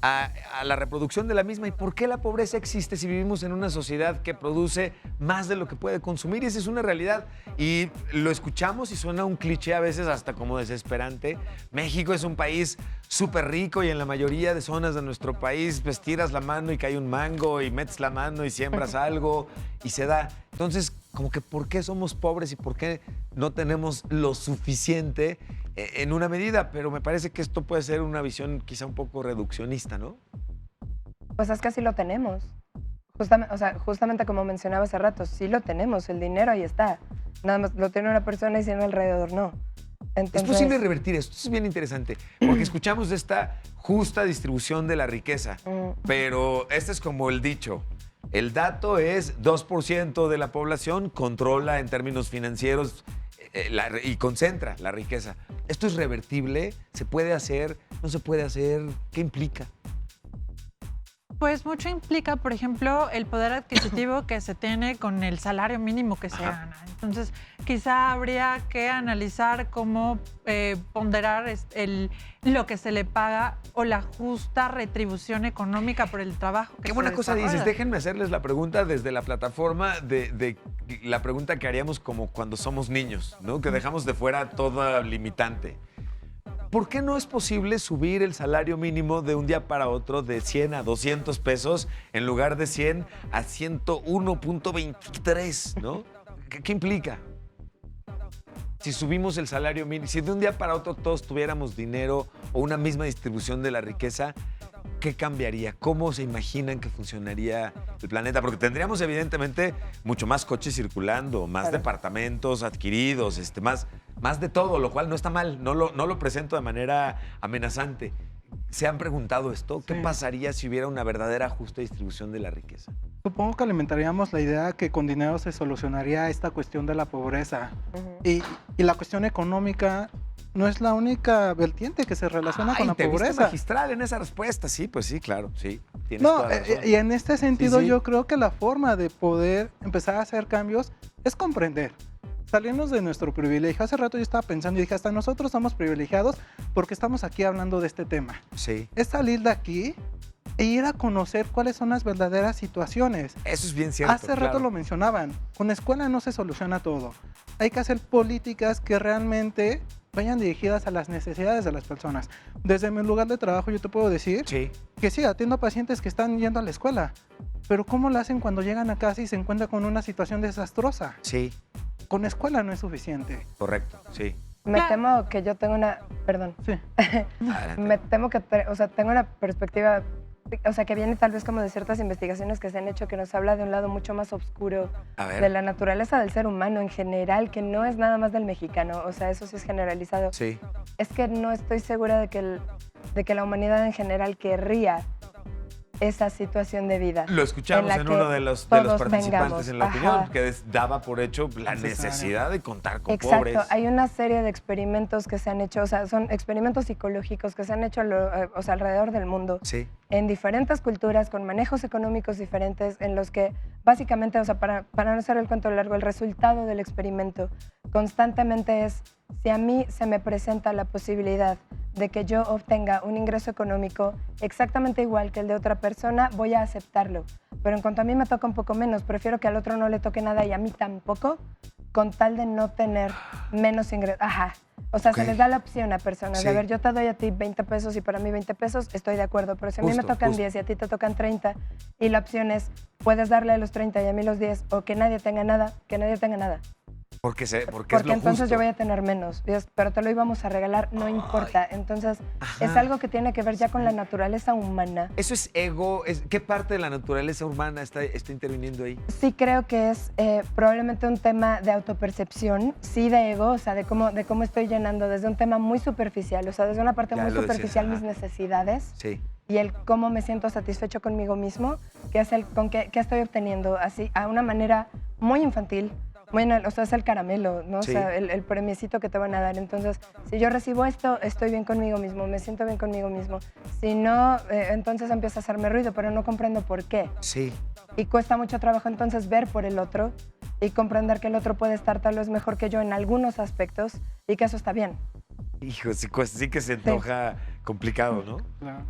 a la reproducción de la misma? ¿Y por qué la pobreza existe si vivimos en una sociedad que produce más de lo que puede consumir? Y esa es una realidad. Y lo escuchamos y suena un cliché a veces hasta como desesperante. México es un país súper rico y en la mayoría de zonas de nuestro país pues tiras la mano y cae un mango y metes la mano y siembras algo y se da. Entonces, como que ¿por qué somos pobres y por qué no tenemos lo suficiente en una medida? Pero me parece que esto puede ser una visión quizá un poco reduccionista, ¿no? Pues es que sí lo tenemos. Justamente como mencionaba hace rato, sí lo tenemos, el dinero ahí está. Nada más lo tiene una persona y si no alrededor no. Entonces... Es posible revertir esto, es bien interesante, porque escuchamos de esta justa distribución de la riqueza, pero este es como el dicho. El dato es 2% de la población controla en términos financieros y concentra la riqueza. ¿Esto es revertible? ¿Se puede hacer? ¿No se puede hacer? ¿Qué implica? Pues mucho implica, por ejemplo, el poder adquisitivo que se tiene con el salario mínimo que se gana. Entonces, quizá habría que analizar cómo ponderar lo que se le paga o la justa retribución económica por el trabajo que se Qué buena cosa desarrolla. dices. Déjenme hacerles la pregunta desde la plataforma de la pregunta que haríamos como cuando somos niños, ¿no? Que dejamos de fuera toda limitante. ¿Por qué no es posible subir el salario mínimo de un día para otro de 100 a 200 pesos en lugar de 100 a 101.23, ¿no? ¿Qué implica? Si subimos el salario mínimo, si de un día para otro todos tuviéramos dinero o una misma distribución de la riqueza, ¿qué cambiaría? ¿Cómo se imaginan que funcionaría el planeta? Porque tendríamos evidentemente mucho más coches circulando, más departamentos adquiridos, más de todo, lo cual no está mal, no lo presento de manera amenazante. ¿Se han preguntado esto? ¿Qué pasaría si hubiera una verdadera justa distribución de la riqueza? Supongo que alimentaríamos la idea que con dinero se solucionaría esta cuestión de la pobreza. Y la cuestión económica no es la única vertiente que se relaciona con la pobreza. Viste magistral en esa respuesta. Sí, pues sí, claro, sí. Tienes toda la razón. Y en este sentido yo creo que la forma de poder empezar a hacer cambios es comprender. Salirnos de nuestro privilegio. Hace rato yo estaba pensando y dije, hasta nosotros somos privilegiados porque estamos aquí hablando de este tema. Sí. Es salir de aquí e ir a conocer cuáles son las verdaderas situaciones. Eso es bien cierto. Hace rato lo mencionaban, con la escuela no se soluciona todo. Hay que hacer políticas que realmente vayan dirigidas a las necesidades de las personas. Desde mi lugar de trabajo yo te puedo decir que sí, atiendo a pacientes que están yendo a la escuela, pero ¿cómo lo hacen cuando llegan a casa y se encuentran con una situación desastrosa? Sí. Con escuela no es suficiente. Correcto, sí. Me temo que yo tengo una... Perdón. Sí. Me temo que... tengo una perspectiva... que viene tal vez como de ciertas investigaciones que se han hecho que nos habla de un lado mucho más oscuro de la naturaleza del ser humano en general, que no es nada más del mexicano. O sea, eso sí es generalizado. Sí. Es que no estoy segura de que la humanidad en general querría esa situación de vida. Lo escuchamos en uno de los participantes en la opinión, que daba por hecho la necesidad de contar con pobres. Exacto. Hay una serie de experimentos que se han hecho, o sea, son experimentos psicológicos que se han hecho alrededor del mundo. Sí. En diferentes culturas, con manejos económicos diferentes, en los que básicamente, o sea, para no hacer el cuento largo, el resultado del experimento constantemente es, si a mí se me presenta la posibilidad de que yo obtenga un ingreso económico exactamente igual que el de otra persona, voy a aceptarlo. Pero en cuanto a mí me toca un poco menos, prefiero que al otro no le toque nada y a mí tampoco, con tal de no tener menos ingresos. O sea, se les da la opción a personas. A ver, yo te doy a ti 20 pesos y para mí 20 pesos, estoy de acuerdo. Pero si a mí me tocan 10 y a ti te tocan 30 y la opción es, puedes darle a los 30 y a mí los 10, o que nadie tenga nada, que nadie tenga nada. Porque es lo entonces justo. yo voy a tener menos, pero te lo íbamos a regalar, no importa. Entonces es algo que tiene que ver ya con la naturaleza humana. ¿Eso es ego? ¿Qué parte de la naturaleza humana está interviniendo ahí? Sí creo que es probablemente un tema de autopercepción, sí de ego, o sea, de cómo estoy llenando desde un tema muy superficial, o sea, desde una parte muy superficial mis necesidades. Sí. Y el cómo me siento satisfecho conmigo mismo, que es con qué estoy obteniendo, así, a una manera muy infantil. Bueno, o sea, es el caramelo, ¿no? Sí. O sea, el premiecito que te van a dar. Entonces, si yo recibo esto, estoy bien conmigo mismo, me siento bien conmigo mismo. Si no, entonces empieza a hacerme ruido, pero no comprendo por qué. Sí. Y cuesta mucho trabajo entonces ver por el otro y comprender que el otro puede estar tal vez mejor que yo en algunos aspectos y que eso está bien. Hijo, sí que se antoja complicado, ¿no?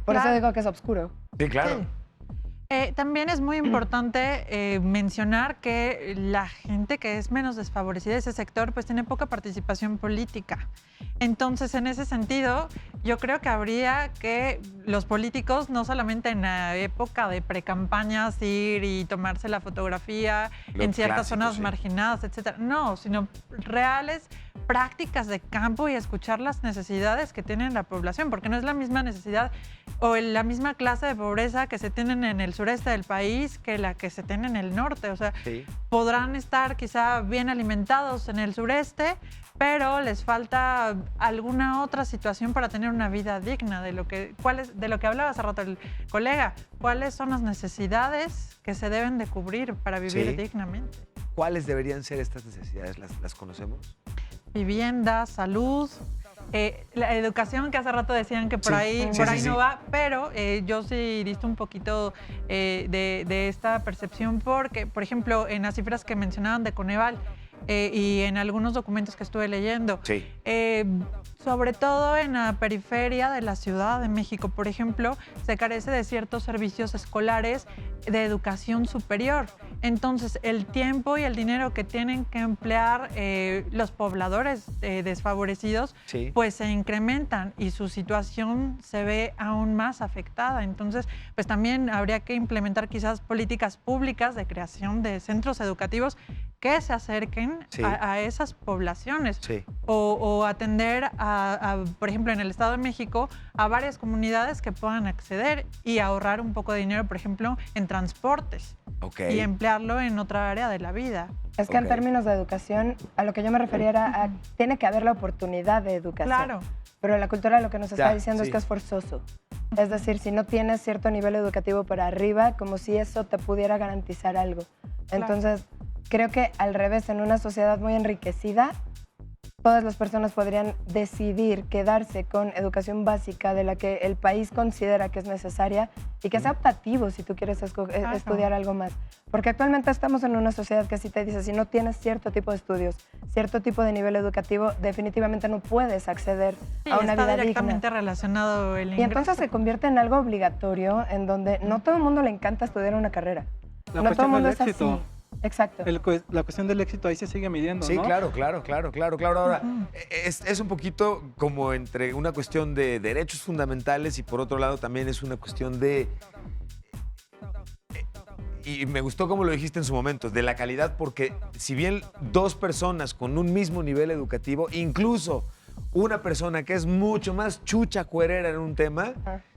Por eso digo que es oscuro. Sí, claro. También es muy importante mencionar que la gente que es menos desfavorecida de ese sector pues tiene poca participación política. Entonces, en ese sentido, yo creo que habría que los políticos, no solamente en la época de precampañas, ir y tomarse la fotografía en ciertas zonas marginadas, etcétera, no, sino reales prácticas de campo y escuchar las necesidades que tiene la población, porque no es la misma necesidad o la misma clase de pobreza que se tienen en el sureste del país que la que se tiene en el norte. O sea, podrán estar quizá bien alimentados en el sureste, pero les falta alguna otra situación para tener una vida digna. De lo que hablaba hace rato el colega, ¿cuáles son las necesidades que se deben de cubrir para vivir dignamente? ¿Cuáles deberían ser estas necesidades? ¿Las conocemos? Vivienda, salud, la educación, que hace rato decían que por ahí no va, pero yo sí disto un poquito de esta percepción porque, por ejemplo, en las cifras que mencionaban de Coneval, y en algunos documentos que estuve leyendo, sobre todo en la periferia de la Ciudad de México, por ejemplo, se carece de ciertos servicios escolares de educación superior. Entonces, el tiempo y el dinero que tienen que emplear los pobladores desfavorecidos, pues se incrementan y su situación se ve aún más afectada. Entonces, pues también habría que implementar quizás políticas públicas de creación de centros educativos que se acerquen a esas poblaciones o atender por ejemplo, en el Estado de México, a varias comunidades que puedan acceder y ahorrar un poco de dinero, por ejemplo, en transportes y emplearlo en otra área de la vida. Es que en términos de educación, a lo que yo me refería era tiene que haber la oportunidad de educación. Claro. Pero la cultura lo que nos está diciendo es que es forzoso. Es decir, si no tienes cierto nivel educativo para arriba, como si eso te pudiera garantizar algo. Entonces, creo que al revés, en una sociedad muy enriquecida, todas las personas podrían decidir quedarse con educación básica de la que el país considera que es necesaria y que sea optativo si tú quieres estudiar algo más. Porque actualmente estamos en una sociedad que sí te dice, si no tienes cierto tipo de estudios, cierto tipo de nivel educativo, definitivamente no puedes acceder a una vida digna. Está directamente relacionado el ingreso. Y entonces se convierte en algo obligatorio en donde no todo el mundo le encanta estudiar una carrera. No todo el mundo es así. Exacto. La cuestión del éxito ahí se sigue midiendo, Sí, ¿no? claro. Ahora, es un poquito como entre una cuestión de derechos fundamentales y por otro lado también es una cuestión de... Y me gustó como lo dijiste en su momento, de la calidad, porque si bien dos personas con un mismo nivel educativo, incluso una persona que es mucho más chucha cuerera en un tema,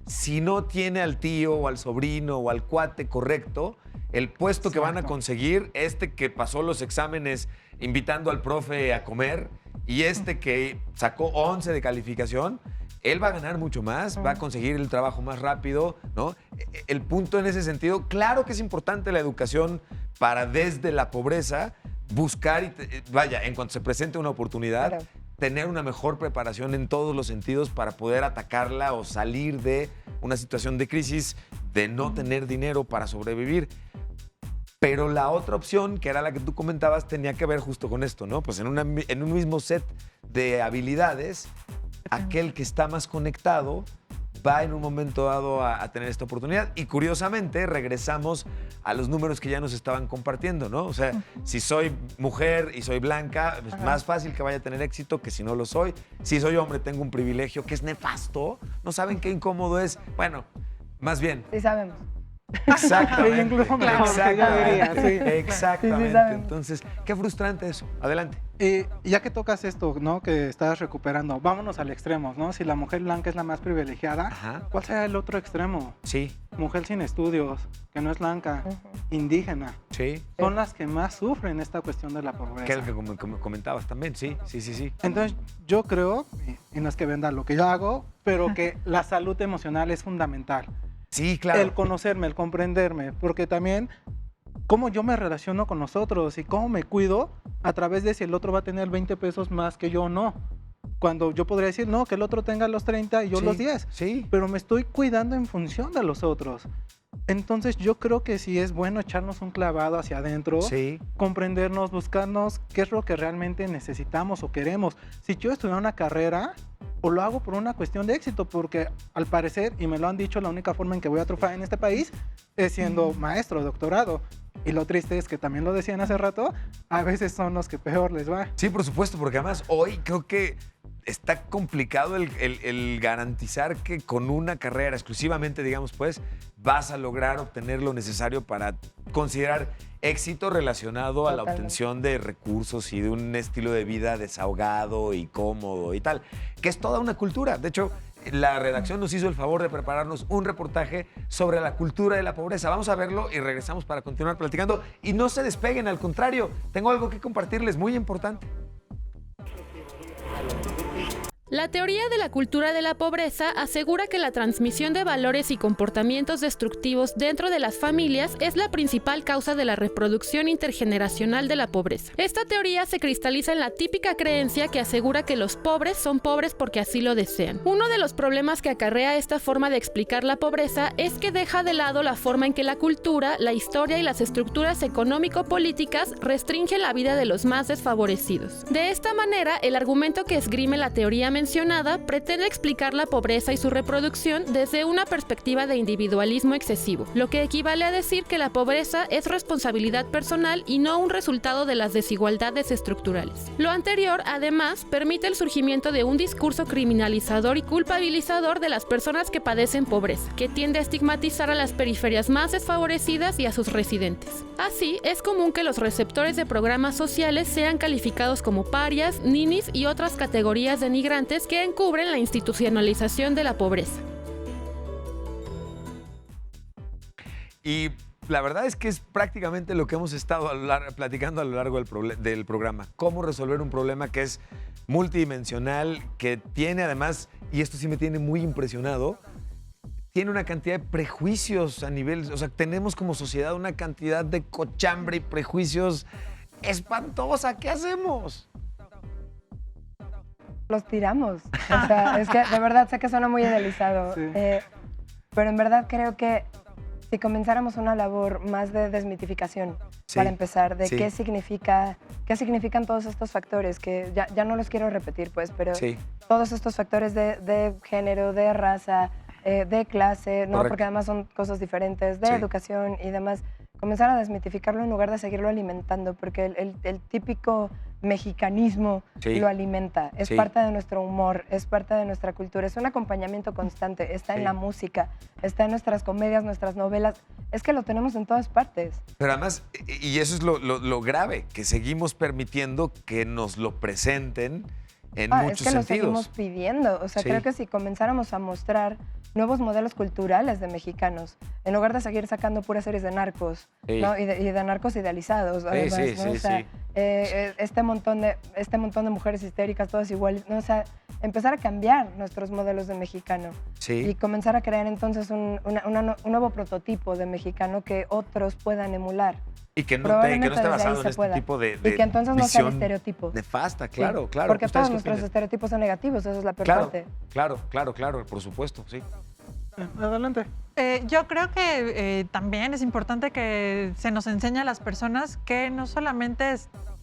si no tiene al tío o al sobrino o al cuate correcto, el puesto que van a conseguir, que pasó los exámenes invitando al profe a comer y que sacó 11 de calificación, él va a ganar mucho más, va a conseguir el trabajo más rápido, ¿no? El punto en ese sentido, claro que es importante la educación para desde la pobreza buscar, en cuanto se presente una oportunidad, tener una mejor preparación en todos los sentidos para poder atacarla o salir de una situación de crisis, de no tener dinero para sobrevivir. Pero la otra opción, que era la que tú comentabas, tenía que ver justo con esto, ¿no? Pues en un mismo set de habilidades, aquel que está más conectado va en un momento dado a tener esta oportunidad. Y curiosamente, regresamos a los números que ya nos estaban compartiendo, ¿no? O sea, si soy mujer y soy blanca, es más fácil que vaya a tener éxito que si no lo soy. Si soy hombre, tengo un privilegio que es nefasto. ¿No saben qué incómodo es? Bueno, más bien. Sí sabemos. Exactamente. Sí, incluso mejor, Exactamente. yo diría, sí. Exactamente. saben. Entonces, qué frustrante eso. Adelante. Ya que tocas esto, ¿no? Que estás recuperando, vámonos al extremo, ¿no? Si la mujer blanca es la más privilegiada, Ajá. ¿cuál será el otro extremo? Sí. Mujer sin estudios, que no es blanca, indígena. Sí. Son las que más sufren esta cuestión de la pobreza. Que es lo que comentabas también, sí. Entonces, yo creo, y no es que venda lo que yo hago, pero que la salud emocional es fundamental. Sí, claro. El conocerme, el comprenderme, porque también cómo yo me relaciono con los otros y cómo me cuido a través de si el otro va a tener 20 pesos más que yo o no. Cuando yo podría decir, no, que el otro tenga los 30 y yo los 10. Sí. Pero me estoy cuidando en función de los otros. Entonces yo creo que sí es bueno echarnos un clavado hacia adentro, comprendernos, buscarnos qué es lo que realmente necesitamos o queremos. Si quiero estudiar una carrera, o lo hago por una cuestión de éxito, porque al parecer, y me lo han dicho, la única forma en que voy a triunfar en este país es siendo maestro, doctorado. Y lo triste es que también lo decían hace rato, a veces son los que peor les va. Sí, por supuesto, porque además hoy creo que está complicado el garantizar que con una carrera exclusivamente, digamos, pues, vas a lograr obtener lo necesario para considerar éxito relacionado a la obtención de recursos y de un estilo de vida desahogado y cómodo y tal, que es toda una cultura. De hecho, la redacción nos hizo el favor de prepararnos un reportaje sobre la cultura de la pobreza. Vamos a verlo y regresamos para continuar platicando. Y no se despeguen, al contrario, tengo algo que compartirles muy importante. La teoría de la cultura de la pobreza asegura que la transmisión de valores y comportamientos destructivos dentro de las familias es la principal causa de la reproducción intergeneracional de la pobreza. Esta teoría se cristaliza en la típica creencia que asegura que los pobres son pobres porque así lo desean. Uno de los problemas que acarrea esta forma de explicar la pobreza es que deja de lado la forma en que la cultura, la historia y las estructuras económico-políticas restringen la vida de los más desfavorecidos. De esta manera, el argumento que esgrime la teoría mencionada pretende explicar la pobreza y su reproducción desde una perspectiva de individualismo excesivo, lo que equivale a decir que la pobreza es responsabilidad personal y no un resultado de las desigualdades estructurales. Lo anterior, además, permite el surgimiento de un discurso criminalizador y culpabilizador de las personas que padecen pobreza, que tiende a estigmatizar a las periferias más desfavorecidas y a sus residentes. Así, es común que los receptores de programas sociales sean calificados como parias, ninis y otras categorías denigrantes que encubren la institucionalización de la pobreza. Y la verdad es que es prácticamente lo que hemos estado platicando a lo largo del programa. Cómo resolver un problema que es multidimensional, que tiene además, y esto sí me tiene muy impresionado, tiene una cantidad de prejuicios a nivel, o sea, tenemos como sociedad una cantidad de cochambre y prejuicios espantosa. ¿Qué hacemos? Los tiramos. O sea, es que de verdad sé que suena muy idealizado, Sí. pero en verdad creo que si comenzáramos una labor más de desmitificación, para empezar, de qué significan todos estos factores, que ya no los quiero repetir, pues, pero todos estos factores de género, de raza, de clase, ¿no? Porque además son cosas diferentes, de educación y demás, comenzar a desmitificarlo en lugar de seguirlo alimentando, porque el típico mexicanismo lo alimenta, es parte de nuestro humor, es parte de nuestra cultura, es un acompañamiento constante, está en la música, está en nuestras comedias, nuestras novelas, es que lo tenemos en todas partes. Pero además, y eso es lo grave, que seguimos permitiendo que nos lo presenten en muchos es que lo sentidos. seguimos pidiendo, o sea, creo que si comenzáramos a mostrar nuevos modelos culturales de mexicanos, en lugar de seguir sacando puras series de narcos, ¿no? y de narcos idealizados, además, ¿no? O sea, este montón de mujeres histéricas, todas iguales, ¿no? O sea, empezar a cambiar nuestros modelos de mexicano y comenzar a crear entonces un nuevo prototipo de mexicano que otros puedan emular. Y que no esté basado en este tipo de y que entonces no sea el estereotipo. Nefasta, claro. Porque todos nuestros estereotipos son negativos, eso es la peor parte. Claro, por supuesto, sí. Adelante. Yo creo que también es importante que se nos enseñe a las personas que no solamente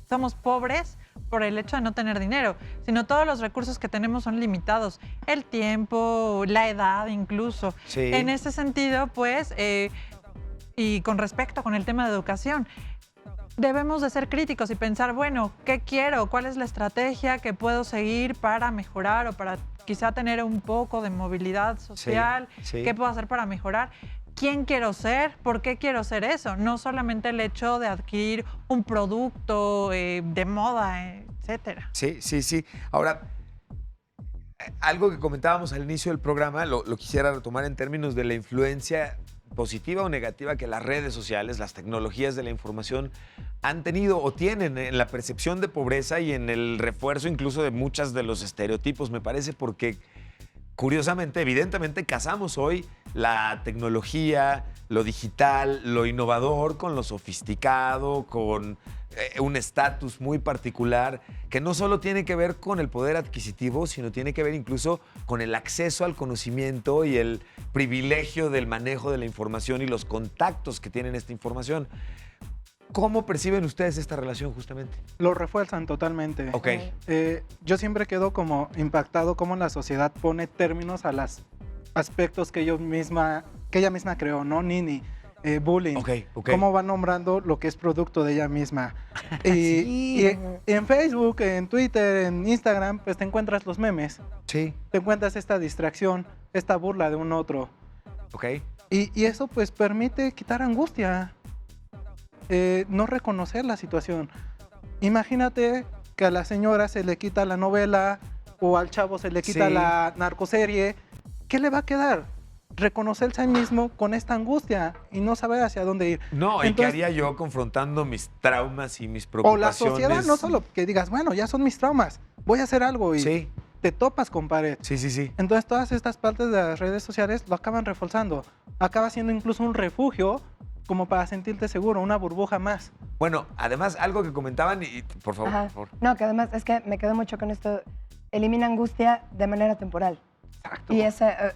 somos pobres por el hecho de no tener dinero, sino todos los recursos que tenemos son limitados. El tiempo, la edad incluso. En ese sentido, pues, y con respecto con el tema de educación, debemos de ser críticos y pensar, bueno, ¿qué quiero? ¿Cuál es la estrategia que puedo seguir para mejorar o para quizá tener un poco de movilidad social? ¿Qué puedo hacer para mejorar? quién quiero ser, por qué quiero ser eso, no solamente el hecho de adquirir un producto de moda, etcétera. Sí. Ahora, algo que comentábamos al inicio del programa, lo quisiera retomar en términos de la influencia positiva o negativa que las redes sociales, las tecnologías de la información han tenido o tienen en la percepción de pobreza y en el refuerzo incluso de muchos de los estereotipos, me parece, porque curiosamente, evidentemente, casamos hoy la tecnología, lo digital, lo innovador con lo sofisticado, con un estatus muy particular que no solo tiene que ver con el poder adquisitivo, sino tiene que ver incluso con el acceso al conocimiento y el privilegio del manejo de la información y los contactos que tienen esta información. ¿Cómo perciben ustedes esta relación justamente? Lo refuerzan totalmente. Ok. Yo siempre quedo como impactado cómo la sociedad pone términos a los aspectos que ella misma creó, ¿no? Nini, bullying. Ok. Cómo va nombrando lo que es producto de ella misma. Y en Facebook, en Twitter, en Instagram, pues te encuentras los memes. Sí. Te encuentras esta distracción, esta burla de un otro. Ok. Y eso pues permite quitar angustia. No reconocer la situación. Imagínate que a la señora se le quita la novela o al chavo se le quita la narcoserie. ¿Qué le va a quedar? Reconocerse a sí mismo con esta angustia y no saber hacia dónde ir. No, entonces, ¿y qué haría yo confrontando mis traumas y mis preocupaciones? O la sociedad, no solo que digas, bueno, ya son mis traumas, voy a hacer algo y te topas con pared. Sí. Entonces todas estas partes de las redes sociales lo acaban reforzando. Acaba siendo incluso un refugio como para sentirte seguro, una burbuja más. Bueno, además, algo que comentaban, y por favor, Ajá. por favor. No, que además es que me quedo mucho con esto, elimina angustia de manera temporal. Exacto. Y esa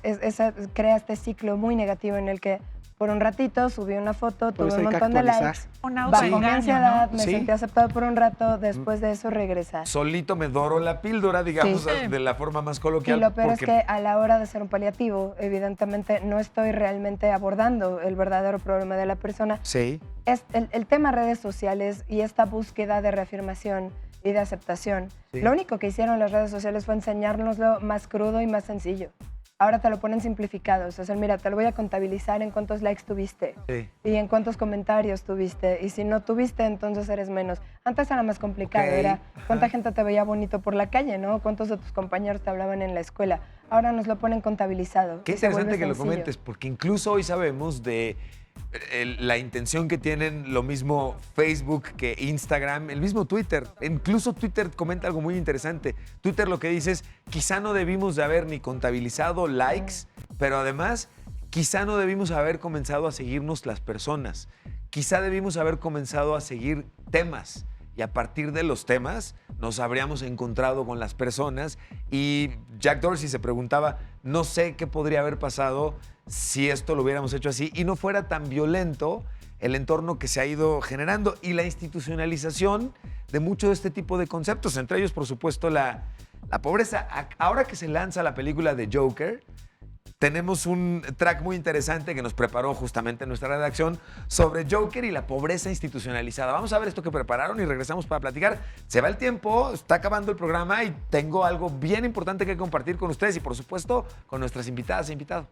crea este ciclo muy negativo en el que por un ratito subí una foto, tuve un montón de likes, bajó mi ansiedad, me sentí aceptado por un rato, después de eso regresa. Solito me doro la píldora, digamos, de la forma más coloquial. Y lo peor es que a la hora de ser un paliativo, evidentemente no estoy realmente abordando el verdadero problema de la persona. Sí. Es el tema redes sociales y esta búsqueda de reafirmación y de aceptación. Lo único que hicieron las redes sociales fue enseñárnoslo más crudo y más sencillo. Ahora te lo ponen simplificado. O sea, mira, te lo voy a contabilizar en cuántos likes tuviste y en cuántos comentarios tuviste. Y si no tuviste, entonces eres menos. Antes era más complicado. Era cuánta gente te veía bonito por la calle, ¿no? Cuántos de tus compañeros te hablaban en la escuela. Ahora nos lo ponen contabilizado. Qué interesante que lo comentes, porque incluso hoy sabemos de la intención que tienen lo mismo Facebook que Instagram, el mismo Twitter. Incluso Twitter comenta algo muy interesante. Twitter lo que dice es, quizá no debimos de haber ni contabilizado likes, pero además quizá no debimos haber comenzado a seguirnos las personas. Quizá debimos haber comenzado a seguir temas. Y a partir de los temas nos habríamos encontrado con las personas. Y Jack Dorsey se preguntaba, no sé qué podría haber pasado si esto lo hubiéramos hecho así y no fuera tan violento el entorno que se ha ido generando y la institucionalización de mucho de este tipo de conceptos, entre ellos, por supuesto, la pobreza. Ahora que se lanza la película de Joker, tenemos un track muy interesante que nos preparó justamente nuestra redacción sobre Joker y la pobreza institucionalizada. Vamos a ver esto que prepararon y regresamos para platicar. Se va el tiempo, está acabando el programa y tengo algo bien importante que compartir con ustedes y, por supuesto, con nuestras invitadas e invitados.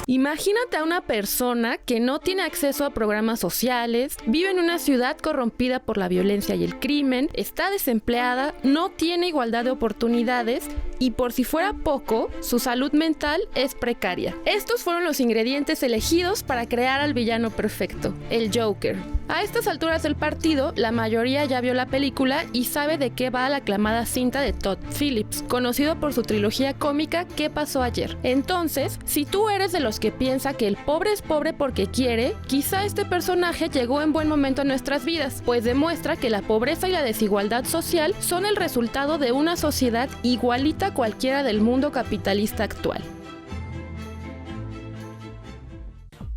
Imagínate a una persona que no tiene acceso a programas sociales, vive en una ciudad corrompida por la violencia y el crimen, está desempleada, no tiene igualdad de oportunidades y, por si fuera poco, su salud mental es precaria. Estos fueron los ingredientes elegidos para crear al villano perfecto, el Joker. A estas alturas del partido, la mayoría ya vio la película y sabe de qué va la aclamada cinta de Todd Phillips, conocido por su trilogía cómica ¿Qué pasó ayer? Entonces, si tú eres de los que piensa que el pobre es pobre porque quiere, quizá este personaje llegó en buen momento a nuestras vidas, pues demuestra que la pobreza y la desigualdad social son el resultado de una sociedad igualita a cualquiera del mundo capitalista actual.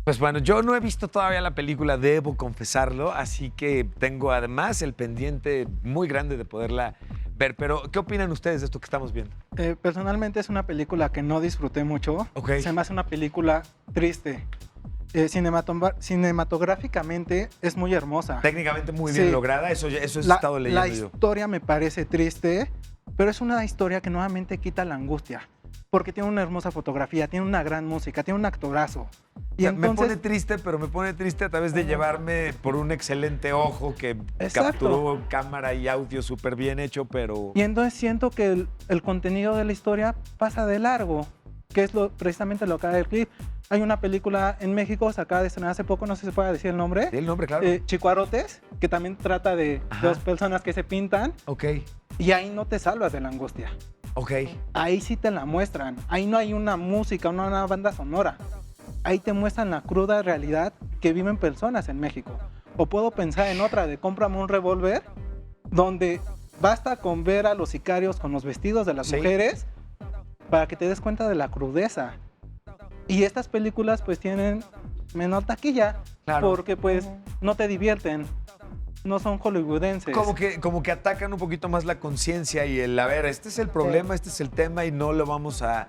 Pues bueno, yo no he visto todavía la película, debo confesarlo, así que tengo además el pendiente muy grande de poderla ver. Pero, ¿qué opinan ustedes de esto que estamos viendo? Personalmente es una película que no disfruté mucho. Se me hace una película triste. Cinematográficamente es muy hermosa. Técnicamente muy bien lograda, eso he estado leyendo yo. La historia me parece triste, pero es una historia que nuevamente quita la angustia. porque tiene una hermosa fotografía, tiene una gran música, tiene un actorazo. Y me pone triste, pero me pone triste a través de llevarme por un excelente ojo que capturó cámara y audio súper bien hecho, pero... Y entonces siento que el contenido de la historia pasa de largo, que es precisamente lo que da el clip. Hay una película en México, se acaba de estrenar hace poco, no sé si se puede decir el nombre. Sí, el nombre, claro. Chicuarotes, que también trata de dos personas que se pintan. Ok. Y ahí no te salvas de la angustia. Ok. Ahí sí te la muestran. Ahí no hay una música, una banda sonora. Ahí te muestran la cruda realidad que viven personas en México. O puedo pensar en otra de Cómprame un revólver, donde basta con ver a los sicarios con los vestidos de las mujeres para que te des cuenta de la crudeza. Y estas películas pues tienen menor taquilla, porque pues no te divierten. No son hollywoodenses. Como que atacan un poquito más la conciencia y a ver, este es el problema, este es el tema y no lo vamos a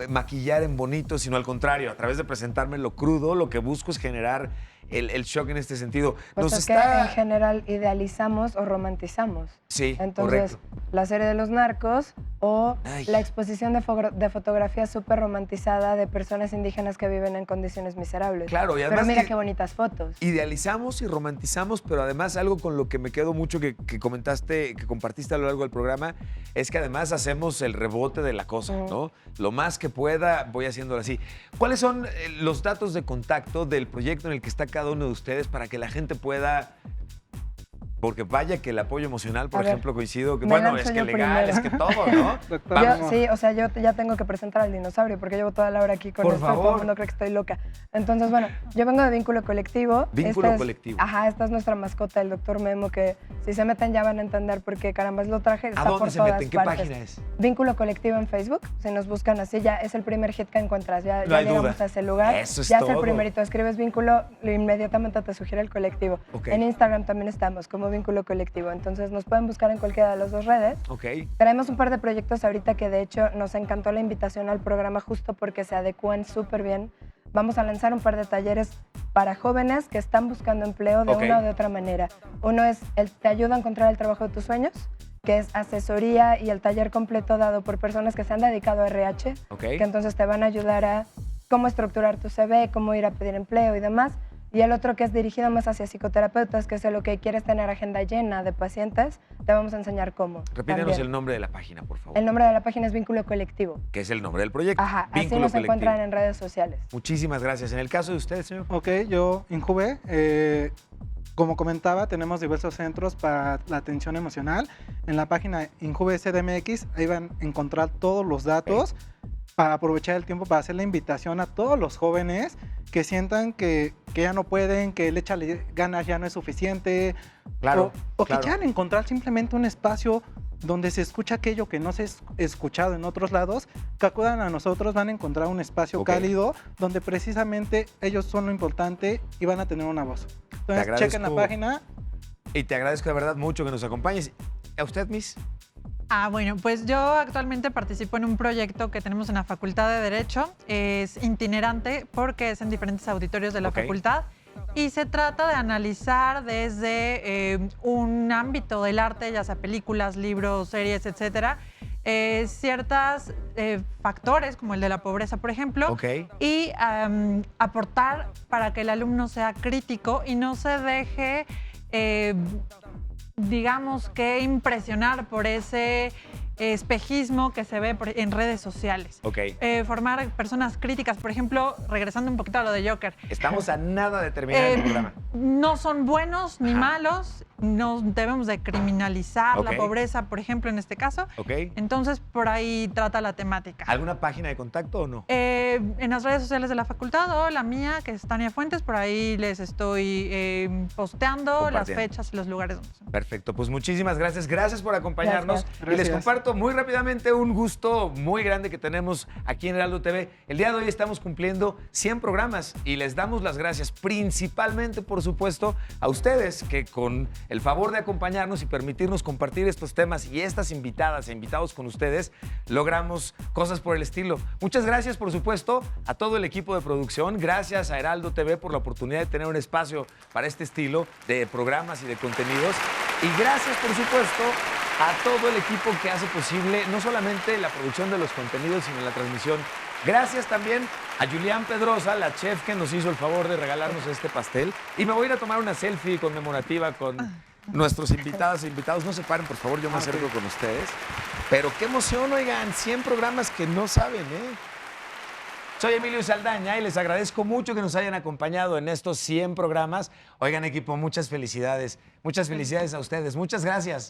maquillar en bonito, sino al contrario, a través de presentarme lo crudo, lo que busco es generar el shock en este sentido. Pues es que en general idealizamos o romantizamos. Sí, entonces, correcto. La serie de los narcos o la exposición de fotografía súper romantizada de personas indígenas que viven en condiciones miserables. Claro, y además pero mira qué bonitas fotos. Idealizamos y romantizamos, pero además algo con lo que me quedo mucho que comentaste, que compartiste a lo largo del programa, es que además hacemos el rebote de la cosa, ¿no? Lo más que pueda voy haciéndolo así. ¿Cuáles son los datos de contacto del proyecto en el que está cada uno de ustedes para que la gente pueda... Porque vaya que el apoyo emocional, por ejemplo, coincido, que bueno, es que legal, es que todo, ¿no? Sí, o sea, yo ya tengo que presentar al dinosaurio porque llevo toda la hora aquí con esto y todo el mundo cree que estoy loca. Entonces, bueno, yo vengo de Vínculo Colectivo. Vínculo Colectivo. Ajá, esta es nuestra mascota, el Dr. Memo, que si se meten ya van a entender por qué carambas lo traje. Está ¿A dónde por se todas meten? ¿Qué partes. página es? Vínculo Colectivo en Facebook, si nos buscan así, ya es el primer hit que encuentras, ya No hay llegamos duda. a ese lugar. Eso es ya todo. es el primerito, escribes Vínculo, inmediatamente te sugiere el colectivo. Okay. En Instagram también estamos como Vínculo Colectivo. Entonces nos pueden buscar en cualquiera de las dos redes. Traemos un par de proyectos ahorita que de hecho nos encantó la invitación al programa justo porque se adecúan súper bien. Vamos a lanzar un par de talleres para jóvenes que están buscando empleo de una o de otra manera. Uno es te ayuda a encontrar el trabajo de tus sueños, que es asesoría y el taller completo dado por personas que se han dedicado a RH, que entonces te van a ayudar a cómo estructurar tu CV, cómo ir a pedir empleo y demás. Y el otro que es dirigido más hacia psicoterapeutas, que es lo que quieres tener agenda llena de pacientes, te vamos a enseñar cómo. Repítenos el nombre de la página, por favor. El nombre de la página es Vínculo Colectivo. Que es el nombre del proyecto. Ajá, Vínculo así nos Colectivo. encuentran en redes sociales. Muchísimas gracias. En el caso de usted, señor. Ok, yo, Injuve, como comentaba, tenemos diversos centros para la atención emocional. En la página Injuve CDMX, ahí van a encontrar todos los datos para aprovechar el tiempo para hacer la invitación a todos los jóvenes que sientan que ya no pueden, que el échale ganas ya no es suficiente. O que quieran encontrar simplemente un espacio donde se escucha aquello que no se ha escuchado en otros lados, que acudan a nosotros, van a encontrar un espacio cálido donde precisamente ellos son lo importante y van a tener una voz. Entonces, chequen la página. Y te agradezco de verdad mucho que nos acompañes. ¿A usted, Miss? Bueno, pues yo actualmente participo en un proyecto que tenemos en la Facultad de Derecho. Es itinerante porque es en diferentes auditorios de la facultad y se trata de analizar desde un ámbito del arte, ya sea películas, libros, series, etcétera, ciertos factores como el de la pobreza, por ejemplo, y aportar para que el alumno sea crítico y no se deje digamos que impresionar por ese espejismo que se ve en redes sociales. Formar personas críticas, por ejemplo, regresando un poquito a lo de Joker. Estamos a nada de terminar el programa. No son buenos ni malos, no debemos de criminalizar la pobreza, por ejemplo, en este caso. Entonces, por ahí trata la temática. ¿Alguna página de contacto o no? En las redes sociales de la facultad o la mía, que es Tania Fuentes, por ahí les estoy posteando las fechas y los lugares donde son. Perfecto, pues muchísimas gracias. Gracias por acompañarnos. Gracias. Y les comparto muy rápidamente un gusto muy grande que tenemos aquí en Heraldo TV. El día de hoy estamos cumpliendo 100 programas y les damos las gracias principalmente, por supuesto, a ustedes que con el favor de acompañarnos y permitirnos compartir estos temas y estas invitadas e invitados con ustedes, logramos cosas por el estilo. Muchas gracias, por supuesto, a todo el equipo de producción. Gracias a Heraldo TV por la oportunidad de tener un espacio para este estilo de programas y de contenidos. Y gracias, por supuesto, a todo el equipo que hace posible no solamente la producción de los contenidos, sino la transmisión. Gracias también a Julián Pedrosa, la chef que nos hizo el favor de regalarnos este pastel. Y me voy a ir a tomar una selfie conmemorativa con nuestros invitados e invitados. No se paren, por favor, yo me acerco con ustedes. Pero qué emoción, oigan, 100 programas que no saben, ¿eh? Soy Emilio Saldaña y les agradezco mucho que nos hayan acompañado en estos 100 programas. Oigan, equipo, muchas felicidades. Muchas felicidades a ustedes. Muchas gracias.